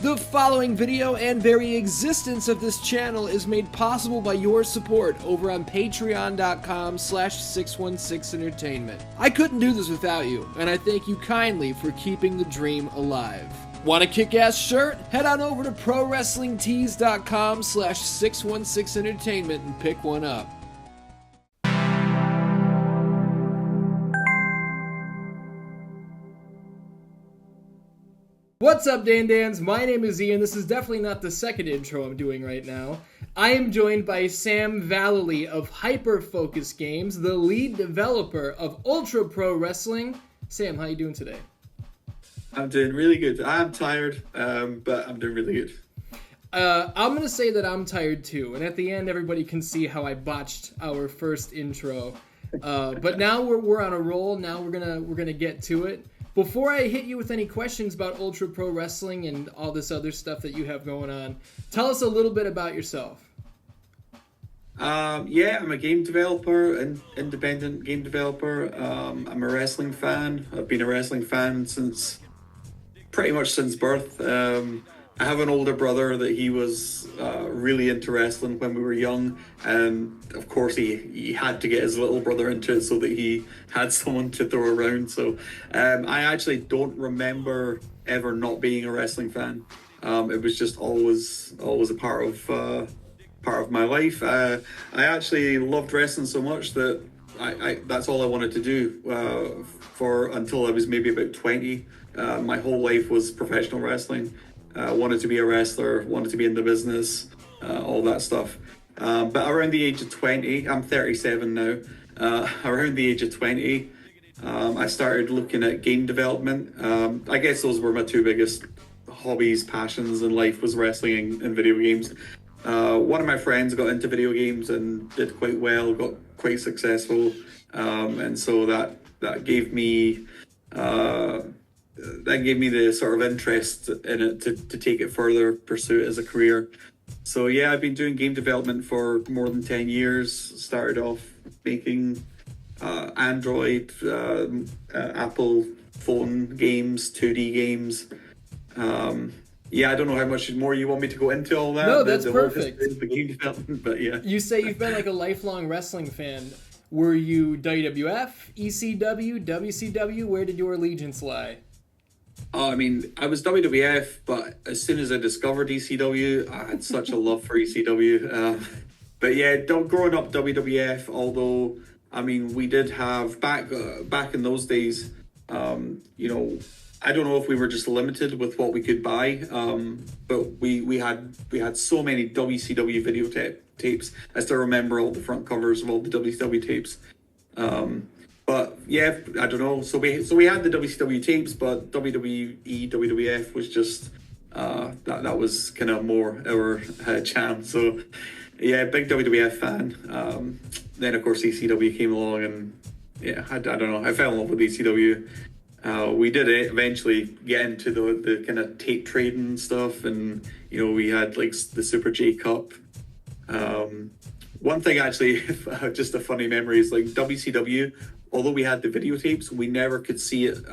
The following video and very existence of this channel is made possible by your support over on patreon.com/616entertainment. I couldn't do this without you, and I thank you kindly for keeping the dream alive. Want a kick-ass shirt? Head on over to prowrestlingtees.com/616entertainment and pick one up. What's up, Dan Dans? My name is Ian. This is definitely not the second intro I'm doing right now. I am joined by Sam Vallely of Hyper Focus Games, the lead developer of Ultra Pro Wrestling. Sam, how you doing today? I'm doing really good. I'm tired, but I'm doing really good. I'm going to say that I'm tired too, and at the end everybody can see how I botched our first intro. But now we're on a roll. Now we're gonna get to it. Before I hit you with any questions about Ultra Pro Wrestling and all this other stuff that you have going on, tell us a little bit about yourself. I'm a game developer, an independent game developer. I'm a wrestling fan. I've been a wrestling fan pretty much since birth. I have an older brother that he was really into wrestling when we were young, and of course he had to get his little brother into it so that he had someone to throw around. So I actually don't remember ever not being a wrestling fan. It was just always a part of my life. I actually loved wrestling so much that I that's all I wanted to do for until I was maybe about 20. My whole life was professional wrestling. Wanted to be a wrestler, wanted to be in the business, all that stuff. But around the age of 20, I'm 37 now, around the age of 20, I started looking at game development. I guess those were my two biggest hobbies, passions in life, was wrestling and video games. One of my friends got into video games and did quite well, got quite successful, and so that gave me the sort of interest in it to take it further, pursue it as a career. So yeah, I've been doing game development for more than 10 years. Started off making Android, Apple phone games, 2D games. I don't know how much more you want me to go into all that. No, that's perfect. The game development, but yeah. You say you've been like a lifelong wrestling fan. Were you WWF, ECW, WCW? Where did your allegiance lie? I mean, I was WWF, but as soon as I discovered ECW, I had such a love for ECW. But yeah, growing up WWF, although, I mean, we did have, back in those days, I don't know if we were just limited with what we could buy, but we had so many WCW videotapes. I still remember all the front covers of all the WCW tapes. But yeah, I don't know. So we had the WCW tapes, but WWE, WWF was just that was kind of more our jam. So yeah, big WWF fan. Then of course ECW came along, and yeah, I don't know. I fell in love with ECW. We did eventually get into the kind of tape trading stuff, and we had like the Super J Cup. One thing actually, just a funny memory, is like WCW, although we had the videotapes, we never could see it.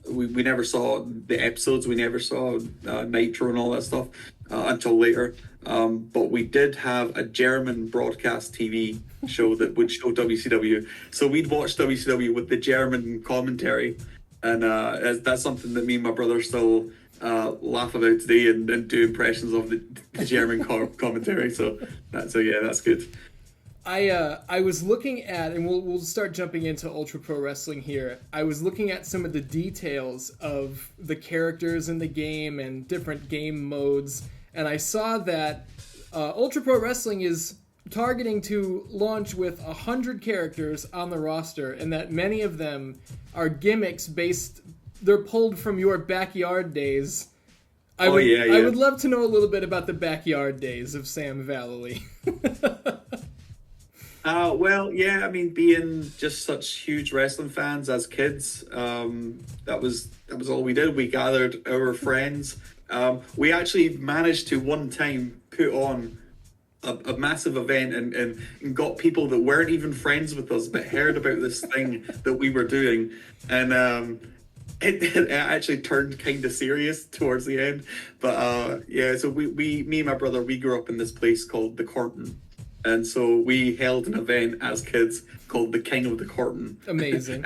We never saw the episodes. We never saw Nitro and all that stuff until later. But we did have a German broadcast TV show that would show WCW. So we'd watch WCW with the German commentary. And that's something that me and my brother still laugh about today and do impressions of the German commentary. So that's good. I was looking at, and we'll start jumping into Ultra Pro Wrestling here. I was looking at some of the details of the characters in the game and different game modes, and I saw that Ultra Pro Wrestling is targeting to launch with 100 characters on the roster, and that many of them are gimmicks based. They're pulled from your backyard days. I would love to know a little bit about the backyard days of Sam Vallely. I mean, being just such huge wrestling fans as kids, that was all we did. We gathered our friends. We actually managed to one time put on a massive event and got people that weren't even friends with us but heard about this thing that we were doing, and it actually turned kind of serious towards the end. But yeah, so me and my brother, we grew up in this place called the Corton. And so we held an event as kids called the King of the Corton. Amazing.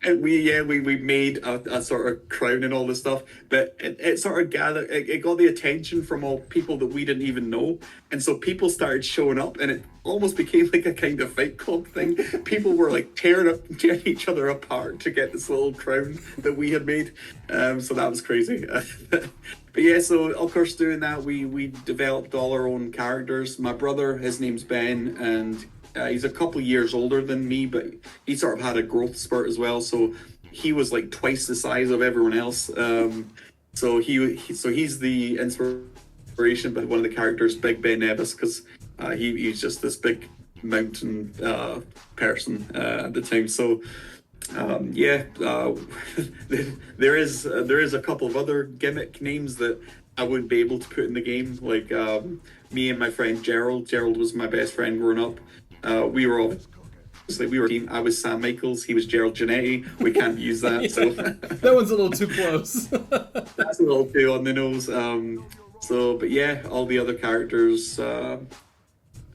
And we made a sort of crown and all this stuff, but it sort of gathered, it got the attention from all people that we didn't even know, and so people started showing up, and it almost became like a kind of Fight Club thing. People were like tearing each other apart to get this little crown that we had made. So that was crazy. But yeah, so of course doing that, we developed all our own characters. My brother, his name's Ben, and he's a couple of years older than me, but he sort of had a growth spurt as well. So he was like twice the size of everyone else. So he's the inspiration, but one of the characters, Big Ben Nevis, because he's just this big mountain person at the time. So there is a couple of other gimmick names that I wouldn't be able to put in the game. Like me and my friend Gerald. Gerald was my best friend growing up. We were a team. I was Sam Michaels. He was Gerald Giannetti. We can't use that. Yeah. So That one's a little too close. that's a little too on the nose. But yeah, all the other characters. I'm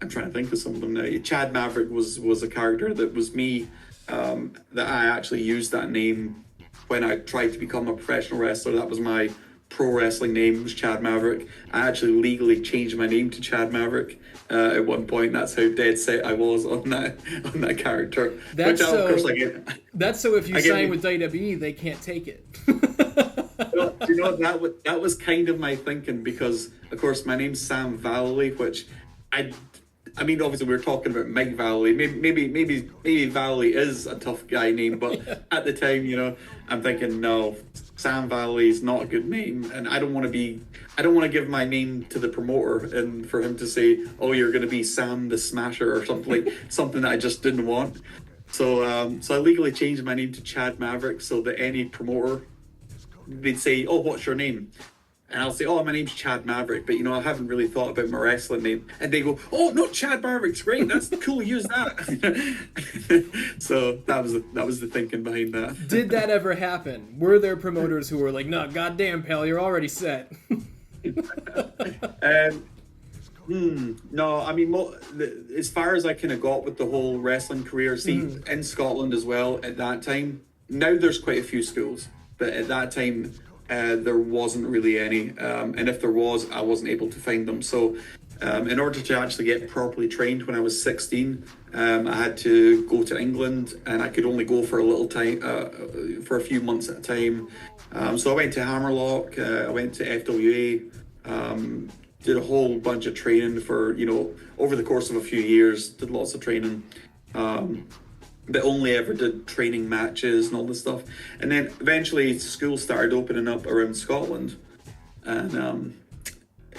trying to think of some of them now. Chad Maverick was a character that was me. That I actually used that name when I tried to become a professional wrestler. That was my pro wrestling name, was Chad Maverick. I actually legally changed my name to Chad Maverick at one point. That's how dead set I was on that character. That's Which, so. of course, I get. That's so if you sign with WWE, they can't take it. You know, that was kind of my thinking, because of course my name's Sam Vallely, which I mean, obviously we were talking about Mike Vallely. Maybe Valley is a tough guy name, but at the time, you know, I'm thinking, no, Sam Valley is not a good name, and I don't want to give my name to the promoter and for him to say, oh, you're going to be Sam the Smasher or something something that I just didn't want. So I legally changed my name to Chad Maverick, so that any promoter, they'd say, oh, what's your name? And I'll say, oh, my name's Chad Maverick, but, you know, I haven't really thought about my wrestling name. And they go, oh, no, Chad Maverick's great. That's cool. Use that. So that was the thinking behind that. Did that ever happen? Were there promoters who were like, no, goddamn, pal, you're already set? No, I mean, as far as I kind of got with the whole wrestling career, in Scotland as well at that time, now there's quite a few schools, but at that time, there wasn't really any, and if there was, I wasn't able to find them. So in order to actually get properly trained when I was 16, I had to go to England, and I could only go for a little time, for a few months at a time. So I went to Hammerlock, I went to FWA, did a whole bunch of training for, you know, over the course of a few years, did lots of training. But only ever did training matches and all this stuff. And then eventually school started opening up around Scotland. And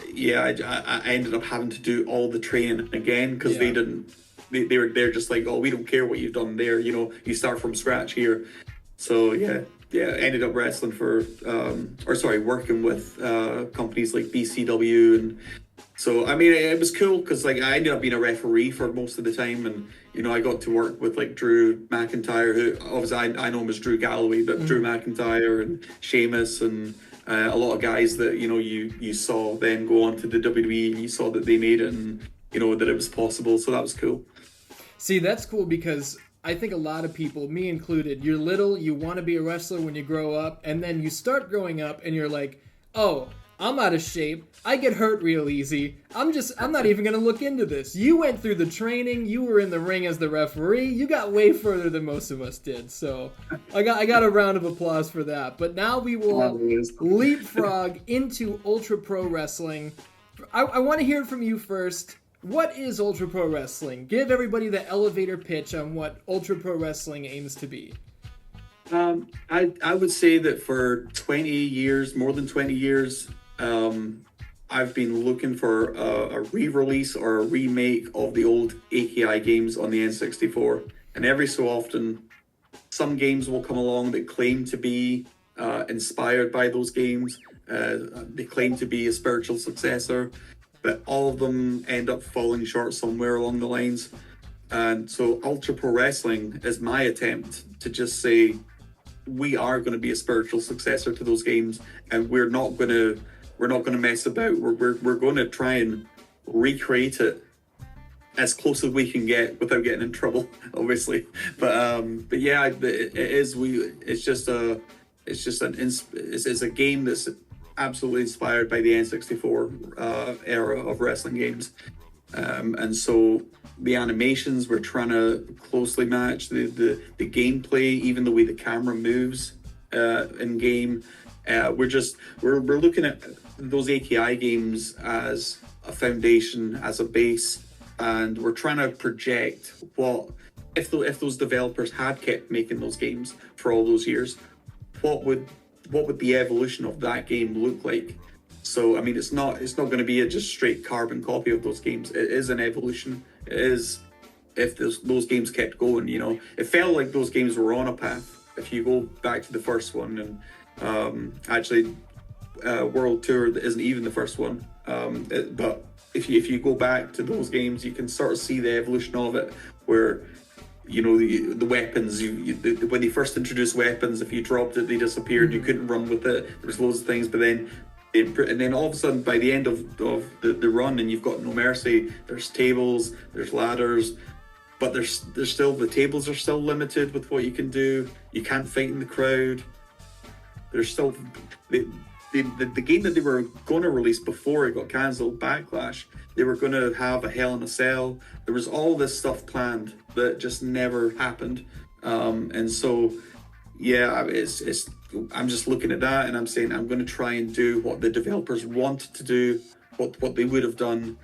I ended up having to do all the training again, because they're just like, oh, we don't care what you've done there, you know, you start from scratch here. So ended up wrestling working with companies like BCW. And so, I mean, it was cool, because like I ended up being a referee for most of the time, and, you know, I got to work with like Drew McIntyre, who obviously I know him as Drew Galloway, but Drew McIntyre and Sheamus, and a lot of guys that, you know, you saw then go on to the WWE, and you saw that they made it, and, you know, that it was possible. So that was cool. See, that's cool, because I think a lot of people, me included, you're little, you want to be a wrestler when you grow up, and then you start growing up and you're like, oh, I'm out of shape. I get hurt real easy. I'm not even going to look into this. You went through the training. You were in the ring as the referee. You got way further than most of us did. So I got a round of applause for that. But now we will leapfrog into Ultra Pro Wrestling. I want to hear it from you first. What is Ultra Pro Wrestling? Give everybody the elevator pitch on what Ultra Pro Wrestling aims to be. I would say that for 20 years, more than 20 years, I've been looking for a re-release or a remake of the old AKI games on the N64. And every so often, some games will come along that claim to be inspired by those games. They claim to be a spiritual successor, but all of them end up falling short somewhere along the lines. And so Ultra Pro Wrestling is my attempt to just say, we are going to be a spiritual successor to those games, and we're not going to mess about. We're going to try and recreate it as close as we can get without getting in trouble, obviously. But yeah, it's just a game that's absolutely inspired by the N64 era of wrestling games, and so the animations, we're trying to closely match the gameplay, even the way the camera moves in game. We're looking at those AKI games as a foundation, as a base, and we're trying to project what if those developers had kept making those games for all those years, what would the evolution of that game look like? So I mean, it's not going to be a just straight carbon copy of those games. It is an evolution. It is, if those games kept going, you know, it felt like those games were on a path. If you go back to the first one, and actually, World Tour isn't even the first one, but if you go back to those games, you can sort of see the evolution of it, where, you know, the weapons, when they first introduced weapons, if you dropped it, they disappeared. You couldn't run with it. There was loads of things, but then all of a sudden, by the end of the run, and you've got No Mercy, there's tables, there's ladders, but there's still, the tables are still limited with what you can do. You can't fight in the crowd. There's still the game that they were going to release before it got cancelled, Backlash, they were going to have a Hell in a Cell. There was all this stuff planned that just never happened. And so, yeah, I'm just looking at that and I'm saying I'm going to try and do what the developers wanted to do, what they would have done,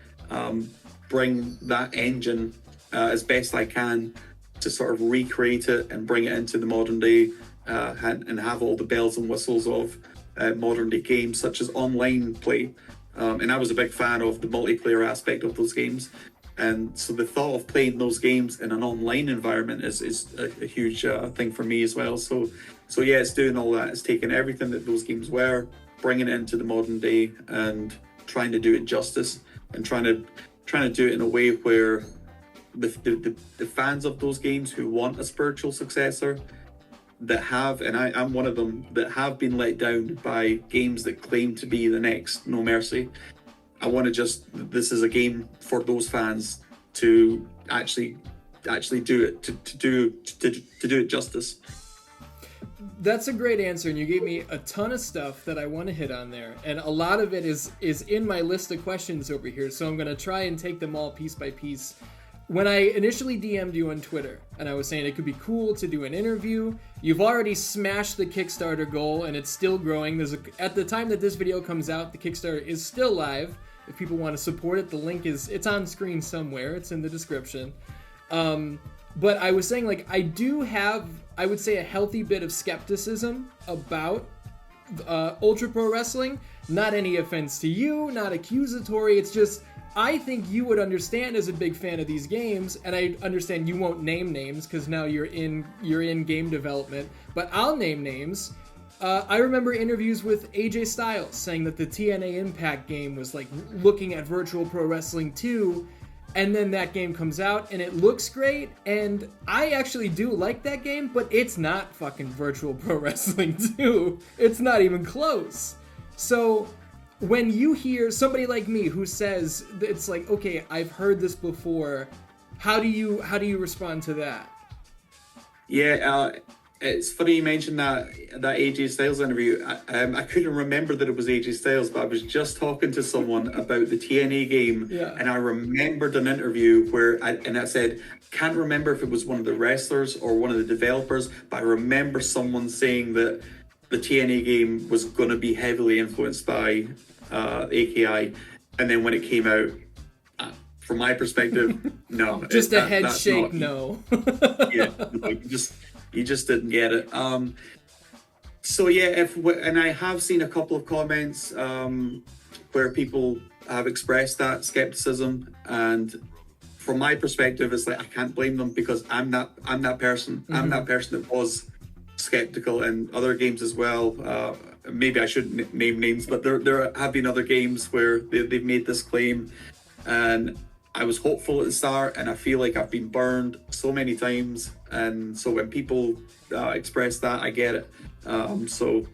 bring that engine as best I can to sort of recreate it and bring it into the modern day, and have all the bells and whistles of modern day games, such as online play. And I was a big fan of the multiplayer aspect of those games. And so the thought of playing those games in an online environment is a huge thing for me as well. So yeah, it's doing all that. It's taking everything that those games were, bringing it into the modern day and trying to do it justice, and trying to do it in a way where the fans of those games who want a spiritual successor, that have, and I'm one of them, that have been let down by games that claim to be the next No Mercy. I want to this is a game for those fans to actually do it, to do it justice. That's a great answer, and you gave me a ton of stuff that I want to hit on there, and a lot of it is in my list of questions over here, so I'm going to try and take them all piece by piece. When I initially DM'd you on Twitter, and I was saying it could be cool to do an interview, you've already smashed the Kickstarter goal, and it's still growing. At the time that this video comes out, the Kickstarter is still live. If people want to support it, the link it's on screen somewhere. It's in the description. But I was saying, like, I do have, I would say, a healthy bit of skepticism about Ultra Pro Wrestling. Not any offense to you, not accusatory. It's just, I think you would understand as a big fan of these games, and I understand you won't name names because now you're in game development, but I'll name names. I remember interviews with AJ Styles saying that the TNA Impact game was like looking at Virtual Pro Wrestling 2, and then that game comes out and it looks great, and I actually do like that game, but it's not fucking Virtual Pro Wrestling 2. It's not even close. So when you hear somebody like me who says, it's like, okay, I've heard this before, how do you respond to that? Yeah, it's funny you mentioned that AJ Styles interview. I couldn't remember that it was AJ Styles, but I was just talking to someone about the TNA game, yeah. And I remembered an interview where I said, can't remember if it was one of the wrestlers or one of the developers, but I remember someone saying that the TNA game was going to be heavily influenced by AKI, and then when it came out, from my perspective, no. Just a head shake, no. Yeah, no, you just didn't get it. So yeah, and I have seen a couple of comments where people have expressed that skepticism, and from my perspective, it's like I can't blame them because I'm that person. Mm-hmm. I'm that person that was skeptical, and other games as well. Maybe I shouldn't name names, but there have been other games where they've made this claim, and I was hopeful at the start, and I feel like I've been burned so many times. And so when people express that, I get it. So,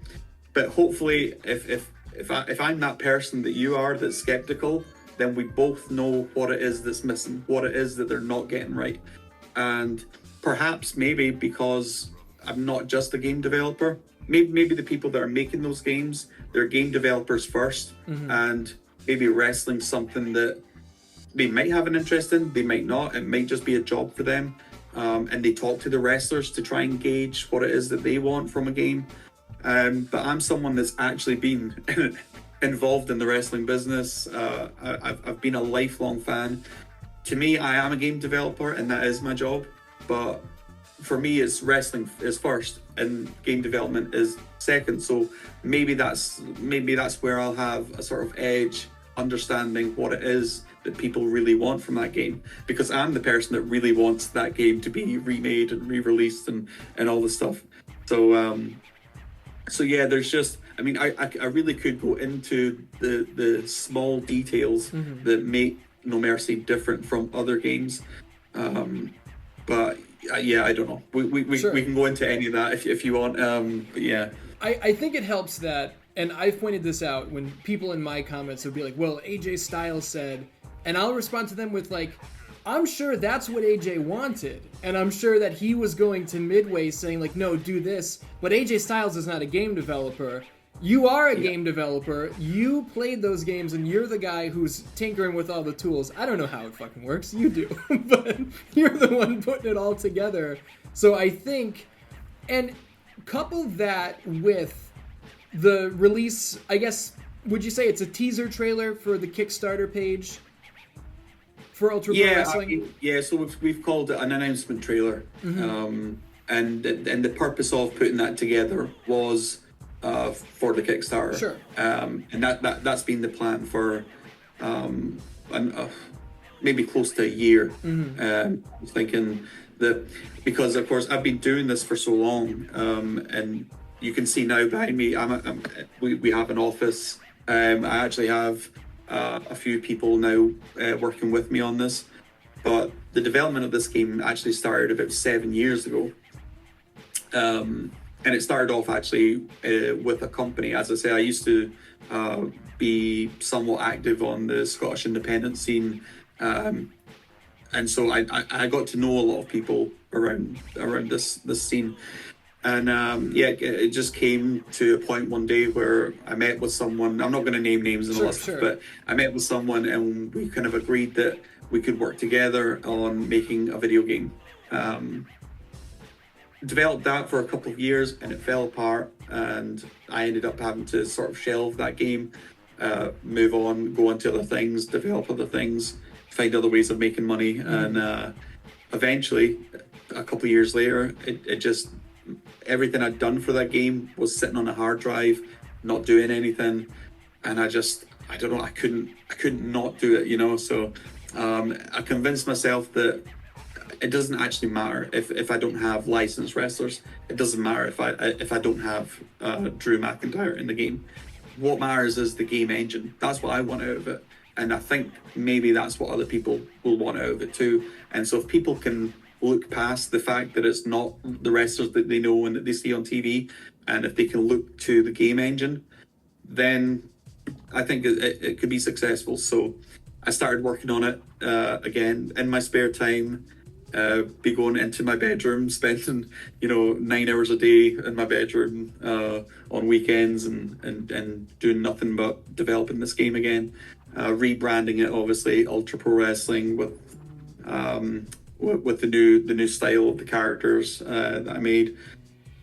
but hopefully, if I'm that person that you are that's skeptical, then we both know what it is that's missing, what it is that they're not getting right. And perhaps maybe because I'm not just a game developer, maybe the people that are making those games, they're game developers first, and maybe wrestling's something that they might have an interest in, they might not. It might just be a job for them. And they talk to the wrestlers to try and gauge what it is that they want from a game. But I'm someone that's actually been involved in the wrestling business. I've been a lifelong fan. To me, I am a game developer, and that is my job. But for me, it's wrestling is first, and game development is second. So maybe that's where I'll have a sort of edge, understanding what it is that people really want from that game, because I'm the person that really wants that game to be remade and re-released and all this stuff. So yeah, there's just, I mean, I really could go into the small details that make No Mercy different from other games, but yeah, I don't know. We can go into any of that if you want. But yeah, I think it helps that, and I've pointed this out when people in my comments would be like, well, AJ Styles said, and I'll respond to them with like, I'm sure that's what AJ wanted, and I'm sure that he was going to Midway saying like, no, do this, but AJ Styles is not a game developer. You are a game developer. You played those games, and you're the guy who's tinkering with all the tools. I don't know how it fucking works. You do. But you're the one putting it all together. So I think, and couple that with the release, I guess, would you say it's a teaser trailer for the Kickstarter page for Ultra Pro Wrestling? So we've called it an announcement trailer. And the purpose of putting that together was for the Kickstarter. Sure. And that's been the plan for maybe close to a year. Thinking that, because of course I've been doing this for so long, and you can see now behind me, we have an office. I actually have a few people now working with me on this, but the development of this game actually started about 7 years ago. And it started off actually with a company. As I say, I used to be somewhat active on the Scottish independent scene, and so I got to know a lot of people around this scene. And it just came to a point one day where I met with someone. I'm not going to name names and all that stuff, but I met with someone, and we kind of agreed that we could work together on making a video game. Developed that for a couple of years, and it fell apart, and I ended up having to sort of shelve that game, move on, go on to other things, develop other things, find other ways of making money. And eventually, a couple of years later, it just, everything I'd done for that game was sitting on a hard drive, not doing anything, and I don't know, I couldn't not do it, you know. So I convinced myself that it doesn't actually matter if I don't have licensed wrestlers. It doesn't matter if I don't have Drew McIntyre in the game. What matters is the game engine. That's what I want out of it, and I think maybe that's what other people will want out of it too. And so if people can look past the fact that it's not the wrestlers that they know and that they see on TV, and if they can look to the game engine, then I think it could be successful. So I started working on it again in my spare time. Be going into my bedroom, spending 9 hours a day in my bedroom on weekends, and doing nothing but developing this game again, rebranding it obviously Ultra Pro Wrestling with the new style of the characters that I made.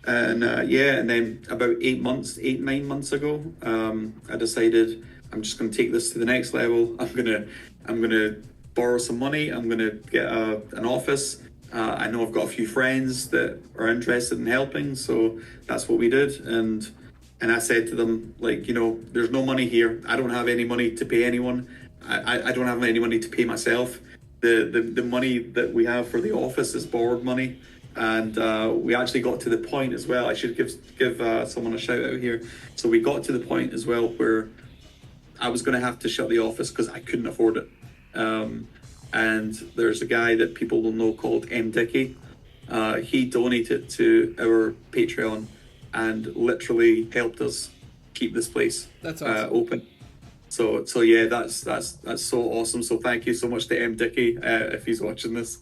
And and then about 9 months ago, I decided I'm just going to take this to the next level. I'm gonna borrow some money. I'm going to get an office. I know I've got a few friends that are interested in helping, so that's what we did. And I said to them, like, there's no money here. I don't have any money to pay anyone. I don't have any money to pay myself. The money that we have for the office is borrowed money. And we actually got to the point as well. I should give someone a shout out here. So we got to the point as well where I was going to have to shut the office because I couldn't afford it. and there's a guy that people will know called M. Dickey. He donated to our Patreon and literally helped us keep this place That's awesome. open. So yeah, that's so awesome. So thank you so much to M. Dickey if he's watching this.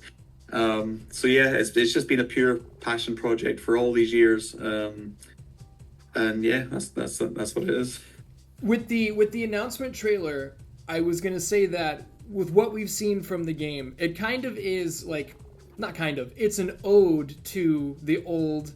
So yeah, it's just been a pure passion project for all these years, and yeah, that's what it is. With the announcement trailer, I was gonna say that with what we've seen from the game, it kind of is like, not kind of, it's an ode to the old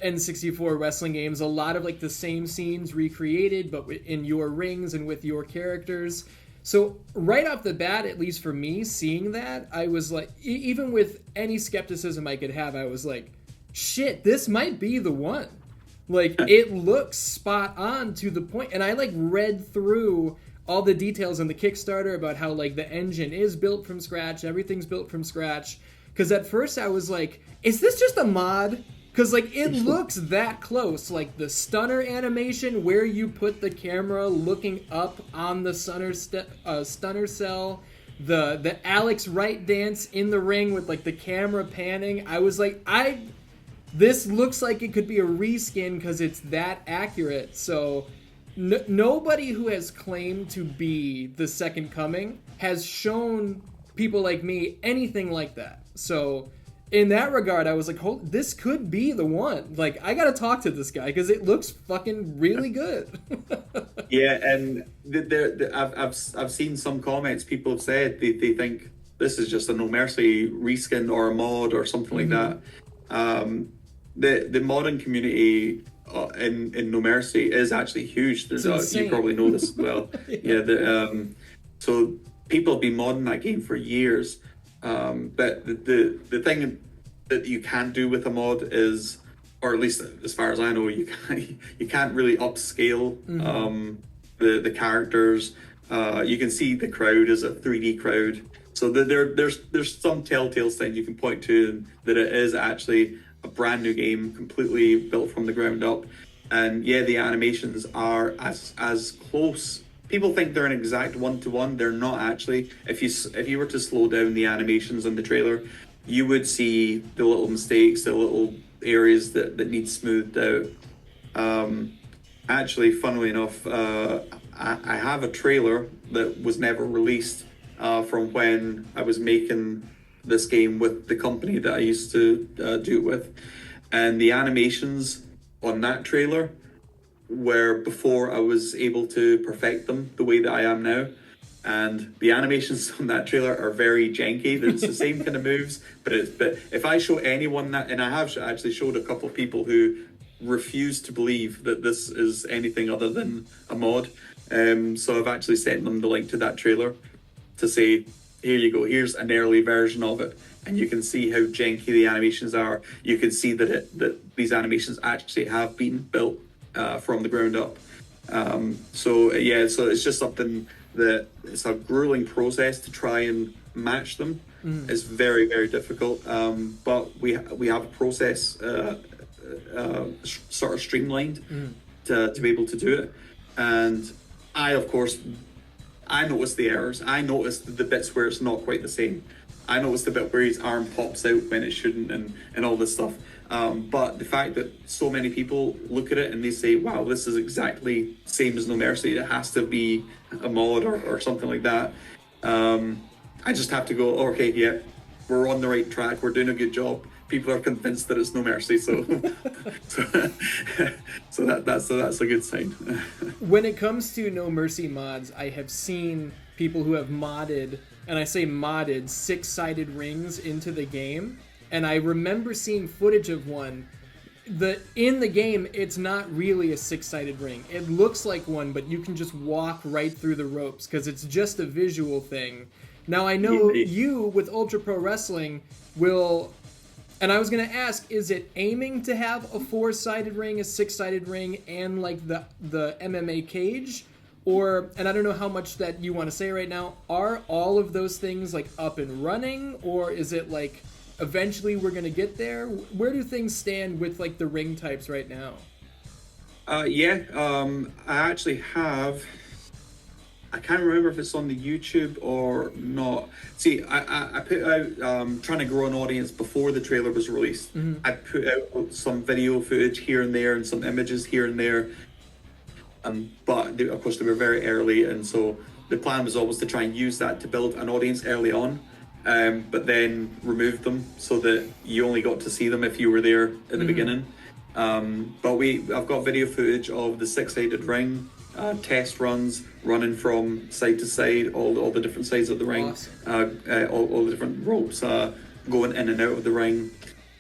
N64 wrestling games. A lot of like the same scenes recreated, but in your rings and with your characters. So right off the bat, at least for me, seeing that, I was like, even with any skepticism I could have, I was like, shit, this might be the one. Like, it looks spot on to the point. And I like read through all the details in the Kickstarter about how like the engine is built from scratch, everything's built from scratch. Because at first I was like, is this just a mod? Because like it looks that close. Like the stunner animation where you put the camera looking up on the stunner cell, the Alex Wright dance in the ring with like the camera panning. I was like, this looks like it could be a reskin because it's that accurate. So nobody who has claimed to be the Second Coming has shown people like me anything like that. So in that regard, I was like, this could be the one. Like, I gotta talk to this guy because it looks fucking really good. Yeah, and I've seen some comments. People have said they think this is just a No Mercy reskin or a mod or something like that. The modding community in No Mercy is actually huge. There's you probably know this as well. Yeah. So people have been modding that game for years. But the thing that you can't do with a mod is, or at least as far as I know, you can't really upscale the characters. You can see the crowd is a 3D crowd, so there's some telltale things you can point to that it is actually a brand new game, completely built from the ground up. And yeah, the animations are as close. People think they're an exact one-to-one. They're not actually. If you were to slow down the animations in the trailer, you would see the little mistakes, the little areas that need smoothed out. Actually, funnily enough, I have a trailer that was never released from when I was making this game with the company that I used to do it with. And the animations on that trailer where before I was able to perfect them the way that I am now. And the animations on that trailer are very janky. It's the same kind of moves, but if I show anyone that, and I have actually showed a couple of people who refuse to believe that this is anything other than a mod. So I've actually sent them the link to that trailer to say, here you go, here's an early version of it. And you can see how janky the animations are. You can see that these animations actually have been built from the ground up. So it's just something that it's a grueling process to try and match them. It's very, very difficult. But we have a process sort of streamlined to be able to do it. And I noticed the errors. I noticed the bits where it's not quite the same. I noticed the bit where his arm pops out when it shouldn't, and all this stuff. But the fact that so many people look at it and they say, wow, this is exactly same as No Mercy, it has to be a mod or something like that. I just have to go, okay, yeah, we're on the right track, we're doing a good job. People are convinced that it's No Mercy, so that's a good sign. When it comes to No Mercy mods, I have seen people who have modded, and I say modded, 6-sided rings into the game. And I remember seeing footage of one. In the game, it's not really a 6-sided ring. It looks like one, but you can just walk right through the ropes because it's just a visual thing. Now, I know you, with Ultra Pro Wrestling, will... And I was going to ask, is it aiming to have a 4-sided ring, a 6-sided ring, and like the MMA cage? Or, and I don't know how much that you want to say right now, are all of those things like up and running? Or is it like... eventually we're going to get there? Where do things stand with like the ring types right now? I actually have I can't remember if it's on the YouTube or not. See, I put out trying to grow an audience before the trailer was released. I put out some video footage here and there and some images here and there. But of course they were very early, and so the plan was always to try and use that to build an audience early on, but then remove them so that you only got to see them if you were there at the beginning. But I've got video footage of the six-sided ring, test runs, running from side to side, all the different sides of the ring, all the different ropes going in and out of the ring,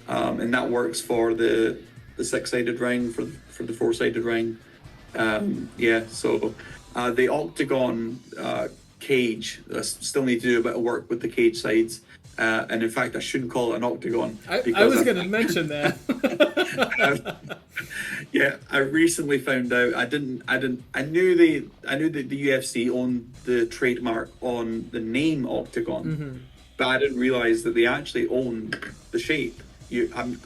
and that works for the six-sided ring, for the four-sided ring. So the octagon cage, I still need to do a bit of work with the cage sides. And in fact, I shouldn't call it an octagon. I was going to mention that. I recently found out. I knew that the UFC owned the trademark on the name octagon, but I didn't realize that they actually owned the shape.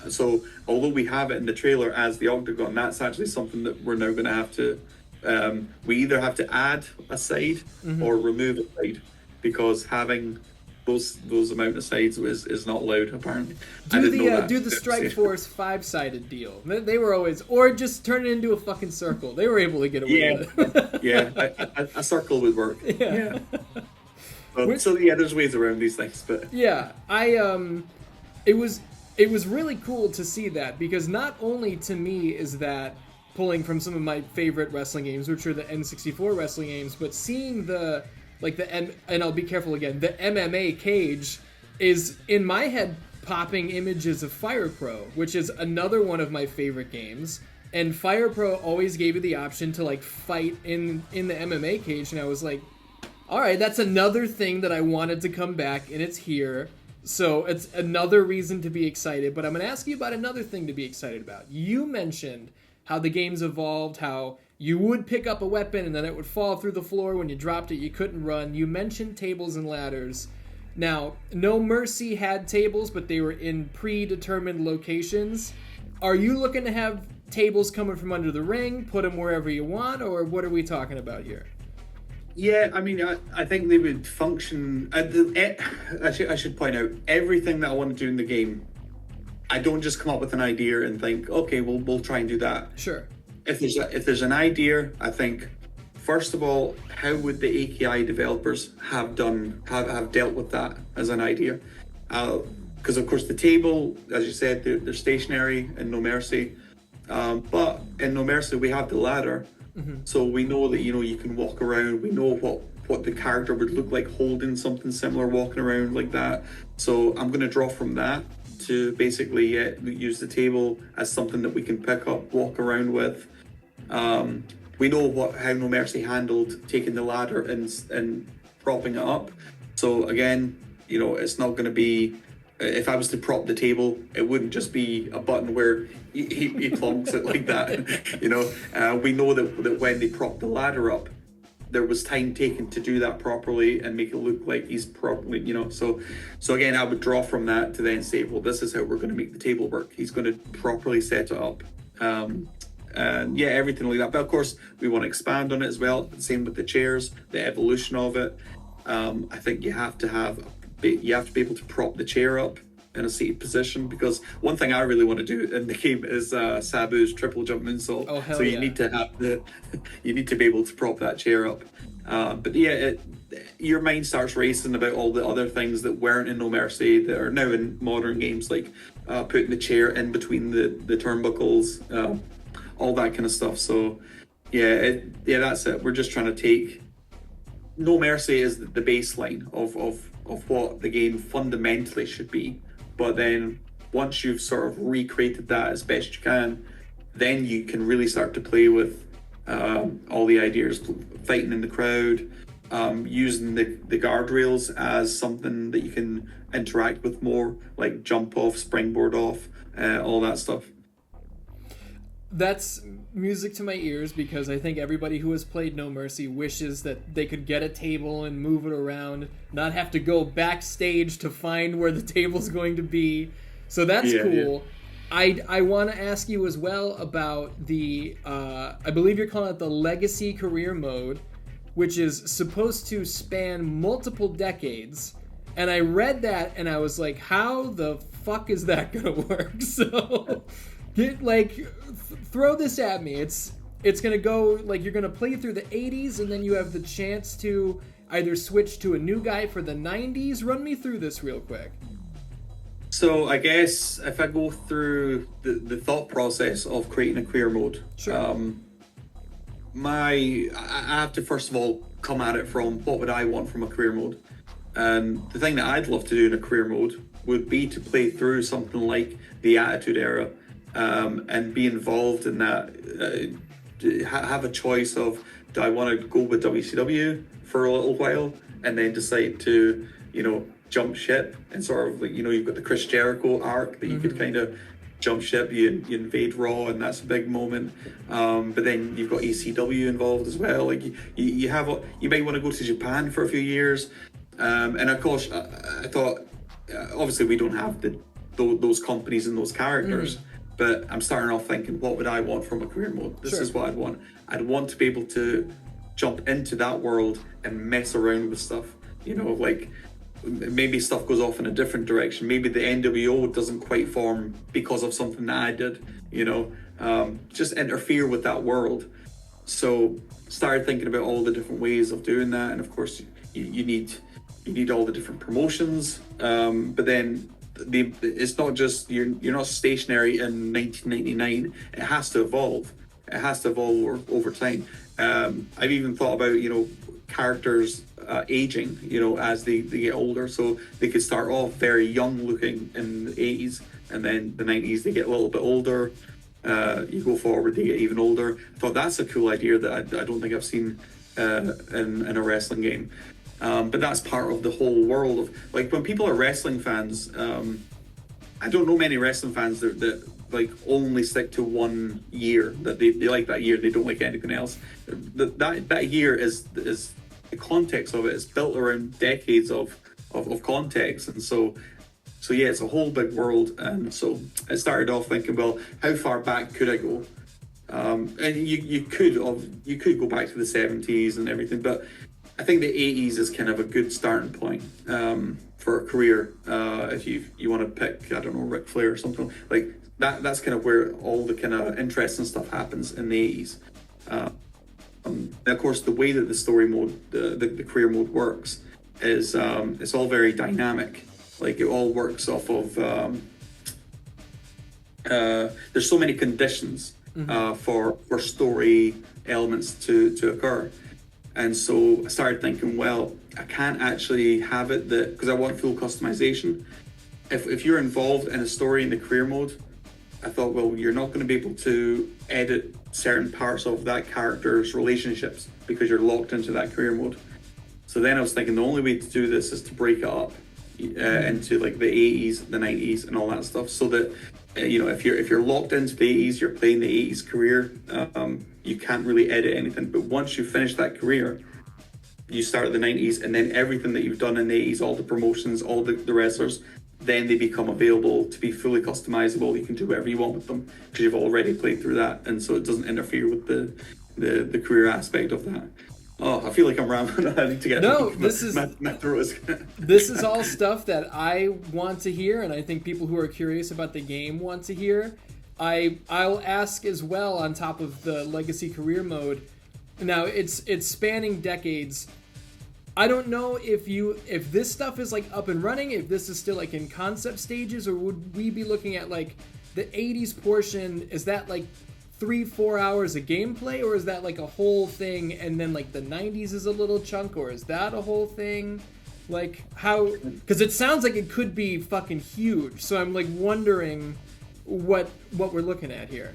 So although we have it in the trailer as the octagon, that's actually something that we're now going to have to. We either have to add a side or remove a side, because having those amount of sides is not allowed, apparently. Do the Strike Force 5-sided deal. They were always, or just turn it into a fucking circle. They were able to get away with it. A circle would work. Yeah. So there's ways around these things, but it was really cool to see that, because not only to me is that pulling from some of my favorite wrestling games, which are the N64 wrestling games, but seeing and I'll be careful again, the MMA cage is, in my head, popping images of Fire Pro, which is another one of my favorite games. And Fire Pro always gave you the option to fight in the MMA cage, and I was like, all right, that's another thing that I wanted to come back, and it's here. So it's another reason to be excited. But I'm going to ask you about another thing to be excited about. You mentioned how the game's evolved, how you would pick up a weapon and then it would fall through the floor. When you dropped it, you couldn't run. You mentioned tables and ladders. Now, No Mercy had tables, but they were in predetermined locations. Are you looking to have tables coming from under the ring, put them wherever you want, or what are we talking about here? Yeah, I mean, I think they would function. I should point out, everything that I want to do in the game, I don't just come up with an idea and think, okay, we'll try and do that. Sure. If there's an idea, I think, first of all, how would the AKI developers have dealt with that as an idea? Because of course the table, as you said, they're stationary in No Mercy, but in No Mercy we have the ladder. So we know that you can walk around. We know what the character would look like holding something similar, walking around like that. So I'm going to draw from that to basically use the table as something that we can pick up, walk around with. We know how No Mercy handled taking the ladder and propping it up. So again, it's not going to be. If I was to prop the table, it wouldn't just be a button where he plonks it like that. We know that when they propped the ladder up, there was time taken to do that properly and make it look like he's properly, So again, I would draw from that to then say, well, this is how we're going to make the table work. He's going to properly set it up. And everything like that. But of course, we want to expand on it as well. Same with the chairs, the evolution of it. I think you have to be able to prop the chair up in a seated position, because one thing I really want to do in the game is Sabu's triple jump moonsault. Oh, hell so you yeah. need to have you need to be able to prop that chair up. Your mind starts racing about all the other things that weren't in No Mercy that are now in modern games, like putting the chair in between the turnbuckles, all that kind of stuff. So that's it. We're just trying to take No Mercy is the baseline of what the game fundamentally should be. But then once you've sort of recreated that as best you can, then you can really start to play with all the ideas, fighting in the crowd, using the guardrails as something that you can interact with more, like jump off, springboard off, all that stuff. That's music to my ears, because I think everybody who has played No Mercy wishes that they could get a table and move it around, not have to go backstage to find where the table's going to be. So that's cool. Yeah. I want to ask you as well about the, I believe you're calling it the Legacy Career Mode. which is supposed to span multiple decades. And I read that and I was like, how the fuck is that gonna work? So throw this at me. It's gonna go like you're gonna play through the 80s and then you have the chance to either switch to a new guy for the 90s. Run me through this real quick. So I guess if I go through the thought process of creating a career mode, sure. I have to first of all come at it from what would I want from a career mode. And the thing that I'd love to do in a career mode would be to play through something like the Attitude Era, and be involved in that. Have a choice of, do I want to go with WCW for a little while and then decide to, jump ship and sort of you've got the Chris Jericho arc that you could kind of jump ship, you invade Raw, and that's a big moment. But then you've got ECW involved as well. Like you might want to go to Japan for a few years. And of course, I thought, obviously we don't have those companies and those characters, but I'm starting off thinking, what would I want from a career mode? This is what I'd want. I'd want to be able to jump into that world and mess around with stuff. Like maybe stuff goes off in a different direction. Maybe the NWO doesn't quite form because of something that I did, just interfere with that world. So started thinking about all the different ways of doing that. And of course you need all the different promotions. But then it's not just, you're not stationary in 1999. It has to evolve. It has to evolve over time. I've even thought about, characters aging, as they get older. So they could start off very young looking in the 80s, and then the 90s they get a little bit older. You go forward, they get even older. I thought that's a cool idea that I don't think I've seen in a wrestling game. But that's part of the whole world of, like, when people are wrestling fans, I don't know many wrestling fans that like only stick to 1 year, that they like that year, they don't like anything else. That year is the context of it is built around decades of context, and so yeah, it's a whole big world. And so I started off thinking, well, how far back could I go? And you could go back to the 70s and everything, but I think the 80s is kind of a good starting point for a career. If you want to pick, I don't know, Ric Flair or something like that. That's kind of where all the kind of interesting stuff happens in the 80s. And of course, the way that the story mode, the career mode works is it's all very dynamic. Like, it all works off of there's so many conditions for story elements to occur. And so I started thinking, well, I can't actually have it that, because I want full customization. If you're involved in a story in the career mode, I thought, well, you're not going to be able to edit certain parts of that character's relationships because you're locked into that career mode. So then I was thinking the only way to do this is to break it up into like the 80s, the 90s, and all that stuff, so that if you're locked into the 80s, you're playing the 80s career, you can't really edit anything. But once you finish that career, you start at the 90s, and then everything that you've done in the 80s, all the promotions, all the wrestlers, then they become available to be fully customizable. You can do whatever you want with them because you've already played through that, and so it doesn't interfere with the career aspect of that. Oh, I feel like I'm rambling. I need to get this is all stuff that I want to hear, and I think people who are curious about the game want to hear. I'll ask as well, on top of the legacy career mode. Now it's spanning decades. I don't know if this stuff is like up and running, if this is still like in concept stages, or would we be looking at like the 80s portion? Is that like 3-4 hours of gameplay, or is that like a whole thing, and then like the 90s is a little chunk, or is that a whole thing? Like, how, because it sounds like it could be fucking huge, so I'm like wondering what we're looking at here.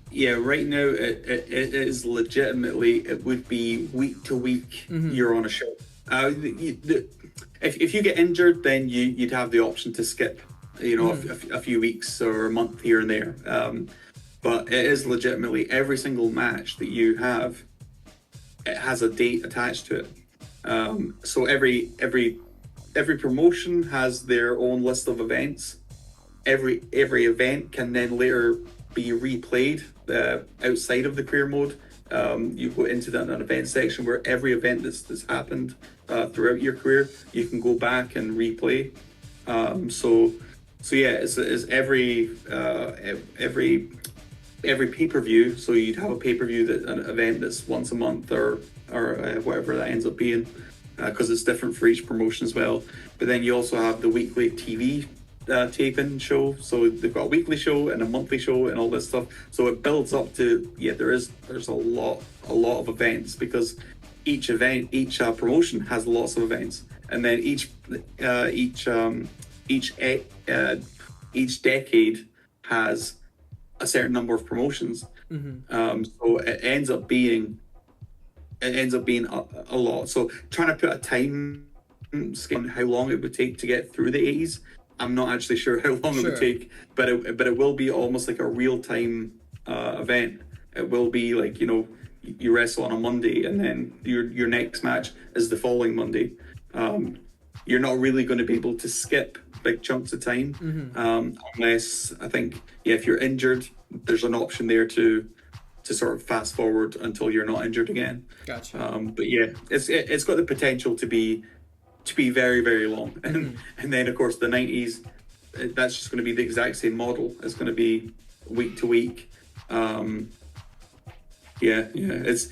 Yeah, right now it is legitimately, it would be week to week. You're on a show. If you get injured, then you'd have the option to skip, a few weeks or a month here and there. But it is legitimately every single match that you have, it has a date attached to it. So every promotion has their own list of events. Every event can then later be replayed outside of the career mode You go into that an event section where every event that's happened throughout your career, you can go back and replay. So yeah, it's every pay-per-view. So you'd have a pay-per-view, that an event that's once a month or whatever that ends up being, because it's different for each promotion as well. But then you also have the weekly TV taping show. So they've got a weekly show and a monthly show and all this stuff. So it builds up to, there's a lot of events, because each promotion has lots of events, and then each decade has a certain number of promotions. So it ends up being a lot. So trying to put a time scale on how long it would take to get through the 80s, I'm not actually sure how long it would take, but it will be almost like a real-time event. It will be like, you wrestle on a Monday, and then your next match is the following Monday. You're not really going to be able to skip big chunks of time, unless, I think, if you're injured, there's an option there to sort of fast forward until you're not injured again. Gotcha. But yeah, it's got the potential to be very, very long. And then of course the 90s, that's just going to be the exact same model. It's going to be week to week. It's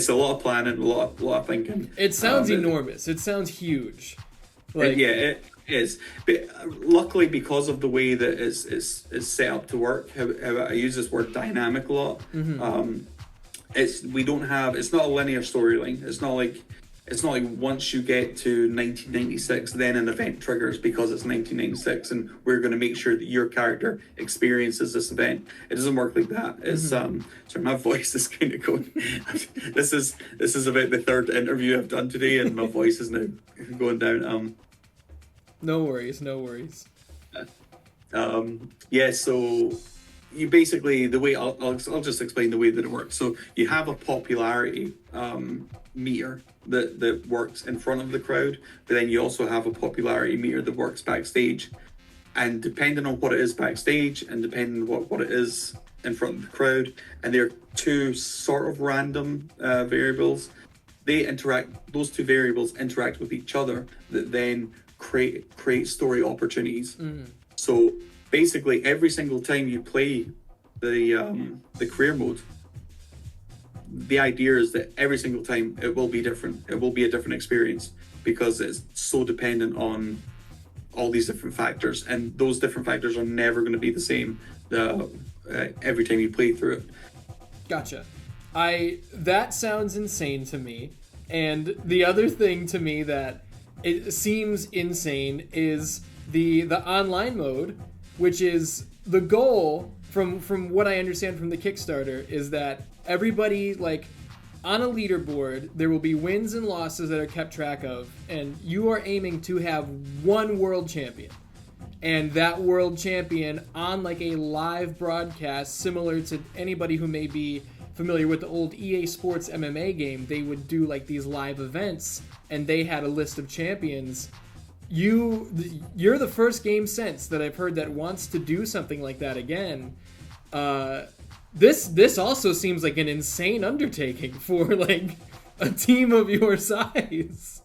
a lot of planning, a lot of thinking. It sounds enormous. It sounds huge. It is. But luckily, because of the way that it's set up to work, how I use this word dynamic a lot. It's not a linear storyline. It's not like once you get to 1996, then an event triggers because it's 1996, and we're going to make sure that your character experiences this event. It doesn't work like that. It's sorry, my voice is kind of going. This is about the third interview I've done today, and my voice is now going down. No worries. So you basically, the way I'll just explain the way that it works. So you have a popularity meter that works in front of the crowd, but then you also have a popularity meter that works backstage. And depending on what it is backstage, and depending on what it is in front of the crowd, and they're two sort of random variables, those two variables interact with each other, that then create story opportunities. So basically, every single time you play the career mode, the idea is that every single time it will be different. It will be a different experience, because it's so dependent on all these different factors, and those different factors are never going to be the same every time you play through it. Gotcha. That sounds insane to me. And the other thing to me that it seems insane is the online mode, which is the goal from what I understand from the Kickstarter, is that everybody, like, on a leaderboard, there will be wins and losses that are kept track of, and you are aiming to have one world champion. And that world champion, on like a live broadcast, similar to anybody who may be familiar with the old EA Sports MMA game, they would do like these live events, and they had a list of champions. You're the first game since that I've heard that wants to do something like that again. This also seems like an insane undertaking for like a team of your size.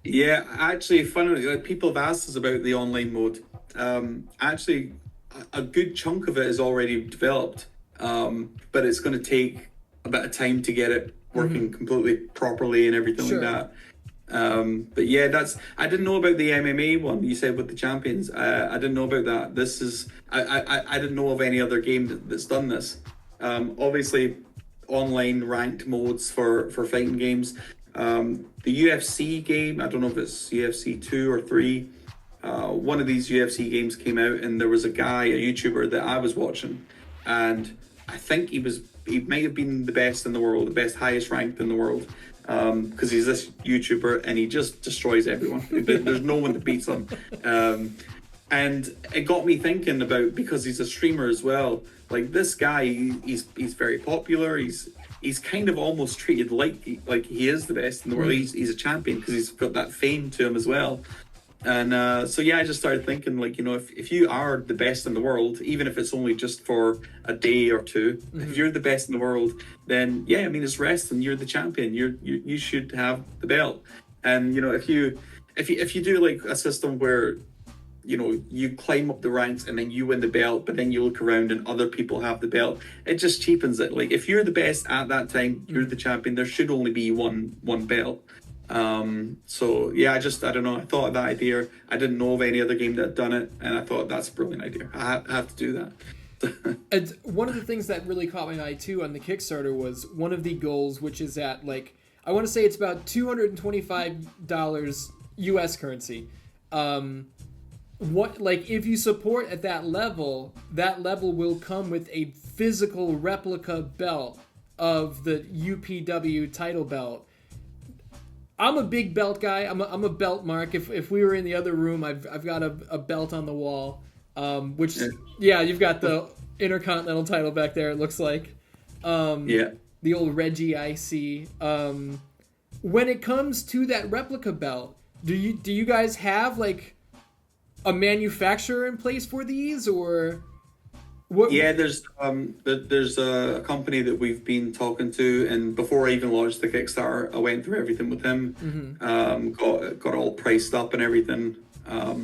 Yeah, actually, funnily, like, people have asked us about the online mode. Actually, a good chunk of it is already developed, but it's going to take a bit of time to get it working completely properly and everything like that. But yeah, I didn't know about the MMA one you said with the champions. I didn't know about that. This is I didn't know of any other game that's done this. Obviously, online ranked modes for fighting games. The UFC game, I don't know if it's UFC 2 or 3. One of these UFC games came out, and there was a YouTuber that I was watching, and I think he might have been the best in the world, the best highest ranked in the world, because he's this YouTuber and he just destroys everyone. There's no one that beats him. And it got me thinking about, because he's a streamer as well, like this guy, he's very popular. He's kind of almost treated like he is the best in the world. He's a champion because he's got that fame to him as well. And so yeah, I just started thinking, like, if you are the best in the world, even if it's only just for a day or two, if you're the best in the world, then yeah, I mean, it's wrestling. You're the champion. You should have the belt. And if you do like a system where you climb up the ranks and then you win the belt, but then you look around and other people have the belt, it just cheapens it. Like, if you're the best at that time, you're the champion. There should only be one belt. So yeah, I don't know. I thought of that idea. I didn't know of any other game that had done it, and I thought that's a brilliant idea. I have to do that. And one of the things that really caught my eye too on the Kickstarter was one of the goals, which is at, like, I want to say it's about $225 US currency. If you support at that level will come with a physical replica belt of the UPW title belt. I'm a big belt guy. I'm a belt mark. If we were in the other room, I've got a belt on the wall. You've got the Intercontinental title back there, it looks like. The old Reggie IC. When it comes to that replica belt, do you guys have like a manufacturer in place for these, or what? Yeah, there's a company that we've been talking to, and before I even launched the Kickstarter, I went through everything with him. Got all priced up and everything. I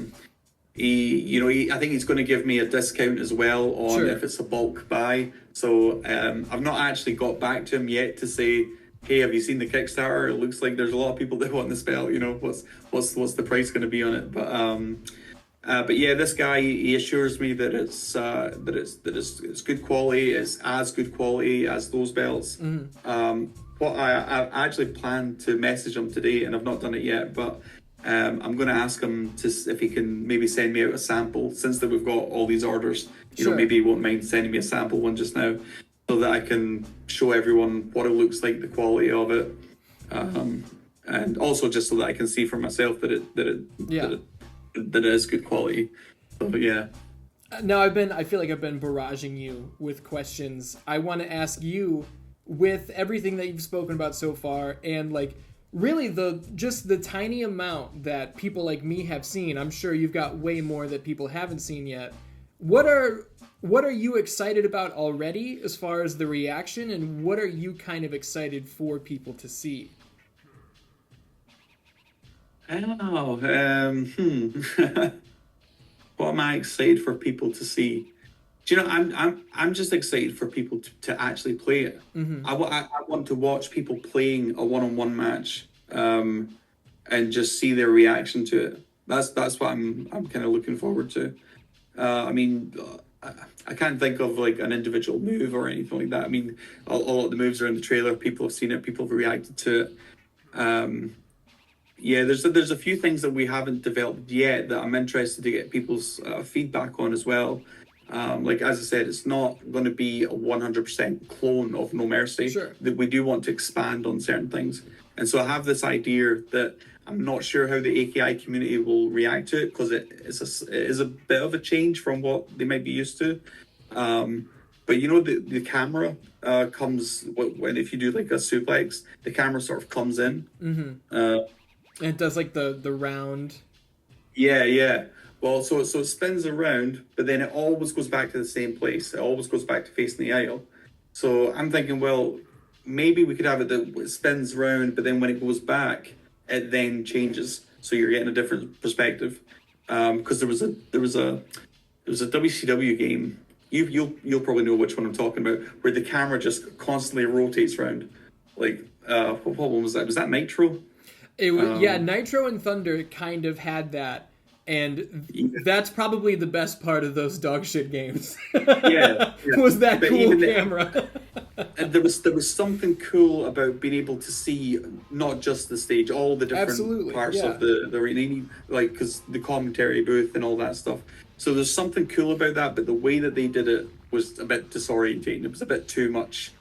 think he's going to give me a discount as well on if it's a bulk buy. So I've not actually got back to him yet to say, hey, have you seen the Kickstarter? It looks like there's a lot of people that want this belt. What's the price going to be on it? But yeah, this guy, he assures me that it's good quality. It's as good quality as those belts. What I actually plan to message him today, and I've not done it yet, but I'm going to ask him if he can maybe send me out a sample, since that we've got all these orders. Maybe he won't mind sending me a sample one just now, so that I can show everyone what it looks like, the quality of it, and also just so that I can see for myself that it is good quality. So, but yeah. Now I feel like I've been barraging you with questions. I want to ask you, with everything that you've spoken about so far, and like really the tiny amount that people like me have seen. I'm sure you've got way more that people haven't seen yet. What are you excited about already as far as the reaction, and what are you kind of excited for people to see? Oh, what am I excited for people to see? Do you know, I'm just excited for people to actually play it. I want to watch people playing a one-on-one match, and just see their reaction to it. That's what I'm kind of looking forward to. I can't think of like an individual move or anything like that. I mean, all of the moves are in the trailer. People have seen it. People have reacted to it. Yeah, there's a few things that we haven't developed yet that I'm interested to get people's feedback on as well. Like, as I said, it's not going to be a 100% clone of No Mercy. That we do want to expand on certain things. And so I have this idea that I'm not sure how the AKI community will react to it, because it is a bit of a change from what they might be used to. But the camera comes when, if you do like a suplex, the camera sort of comes in. And it does like the round. Yeah. Well, so it spins around, but then it always goes back to the same place. It always goes back to facing the aisle. So I'm thinking, well, maybe we could have it that it spins around, but then when it goes back, it then changes. So you're getting a different perspective. Because there was a WCW game. You'll probably know which one I'm talking about, where the camera just constantly rotates around. Like, what one was that? Was that Nitro? Nitro and Thunder kind of had that, and that's probably the best part of those dog shit games. Was that cool camera. And there was something cool about being able to see not just the stage, all the different parts of the arena, like, because the commentary booth and all that stuff. So there's something cool about that, but the way that they did it was a bit disorientating. It was a bit too much.